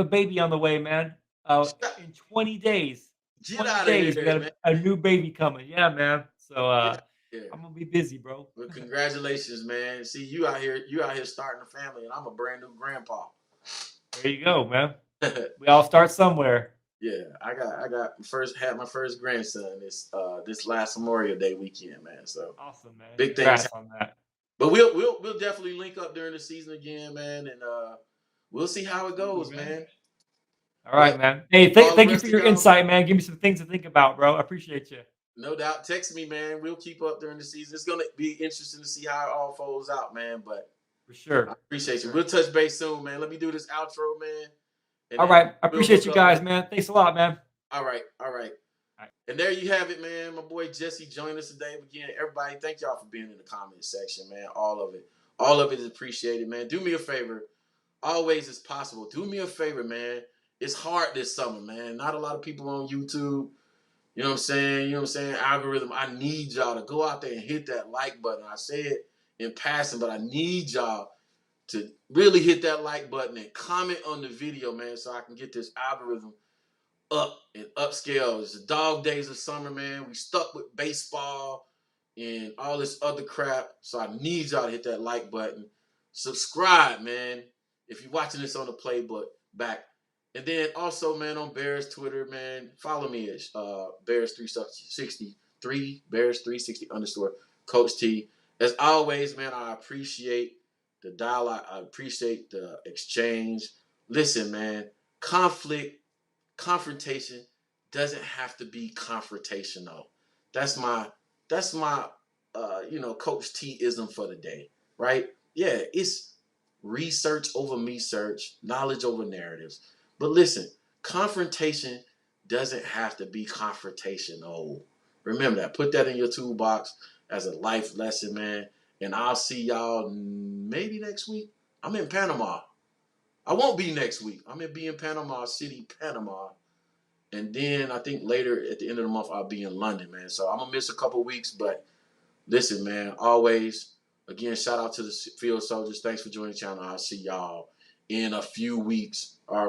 [SPEAKER 4] baby on the way, man. In 20 days.
[SPEAKER 1] Get out of here,
[SPEAKER 4] we got a new baby coming. Yeah, man. So
[SPEAKER 1] yeah.
[SPEAKER 4] I'm gonna be busy, bro.
[SPEAKER 1] Well, congratulations, man. See, you out here starting a family, and I'm a brand new grandpa.
[SPEAKER 4] There you go, man. We all start somewhere.
[SPEAKER 1] Yeah, I had my first grandson this last Memorial Day weekend, man. So
[SPEAKER 4] awesome, man.
[SPEAKER 1] Big things
[SPEAKER 4] on that.
[SPEAKER 1] But we'll definitely link up during the season again, man, and we'll see how it goes, man.
[SPEAKER 4] All right, man. Hey, thank you for your insight, man. Give me some things to think about, bro. I appreciate you.
[SPEAKER 1] No doubt. Text me, man. We'll keep up during the season. It's going to be interesting to see how it all folds out, man. But
[SPEAKER 4] for sure.
[SPEAKER 1] I appreciate you. We'll touch base soon, man. Let me do this outro, man.
[SPEAKER 4] All right. I appreciate you guys, man. Thanks a lot, man.
[SPEAKER 1] All right. And there you have it, man. My boy Jesse joined us today. Again, everybody, thank y'all for being in the comment section, man. All of it is appreciated, man. Do me a favor. Always as possible. Do me a favor, man. It's hard this summer, man. Not a lot of people on YouTube. You know what I'm saying? Algorithm. I need y'all to go out there and hit that like button. I say it in passing, but I need y'all to really hit that like button and comment on the video, man, so I can get this algorithm up and upscale. It's the dog days of summer, man. We stuck with baseball and all this other crap. So I need y'all to hit that like button. Subscribe, man, if you're watching this on the playbook back. And then also, man, on Bears Twitter, man, follow me at Bears363, Bears360 _ Coach T. As always, man, I appreciate the dialogue. I appreciate the exchange. Listen, man, confrontation doesn't have to be confrontational. That's my Coach T-ism for the day, right? Yeah, it's research over me search, knowledge over narratives. But listen, confrontation doesn't have to be confrontational. Remember that. Put that in your toolbox as a life lesson, man. And I'll see y'all maybe next week. I'm in Panama. I won't be next week. I'm going to be in Panama City, Panama. And then I think later at the end of the month, I'll be in London, man. So I'm going to miss a couple weeks. But listen, man, always, again, shout out to the field soldiers. Thanks for joining the channel. I'll see y'all in a few weeks. All right.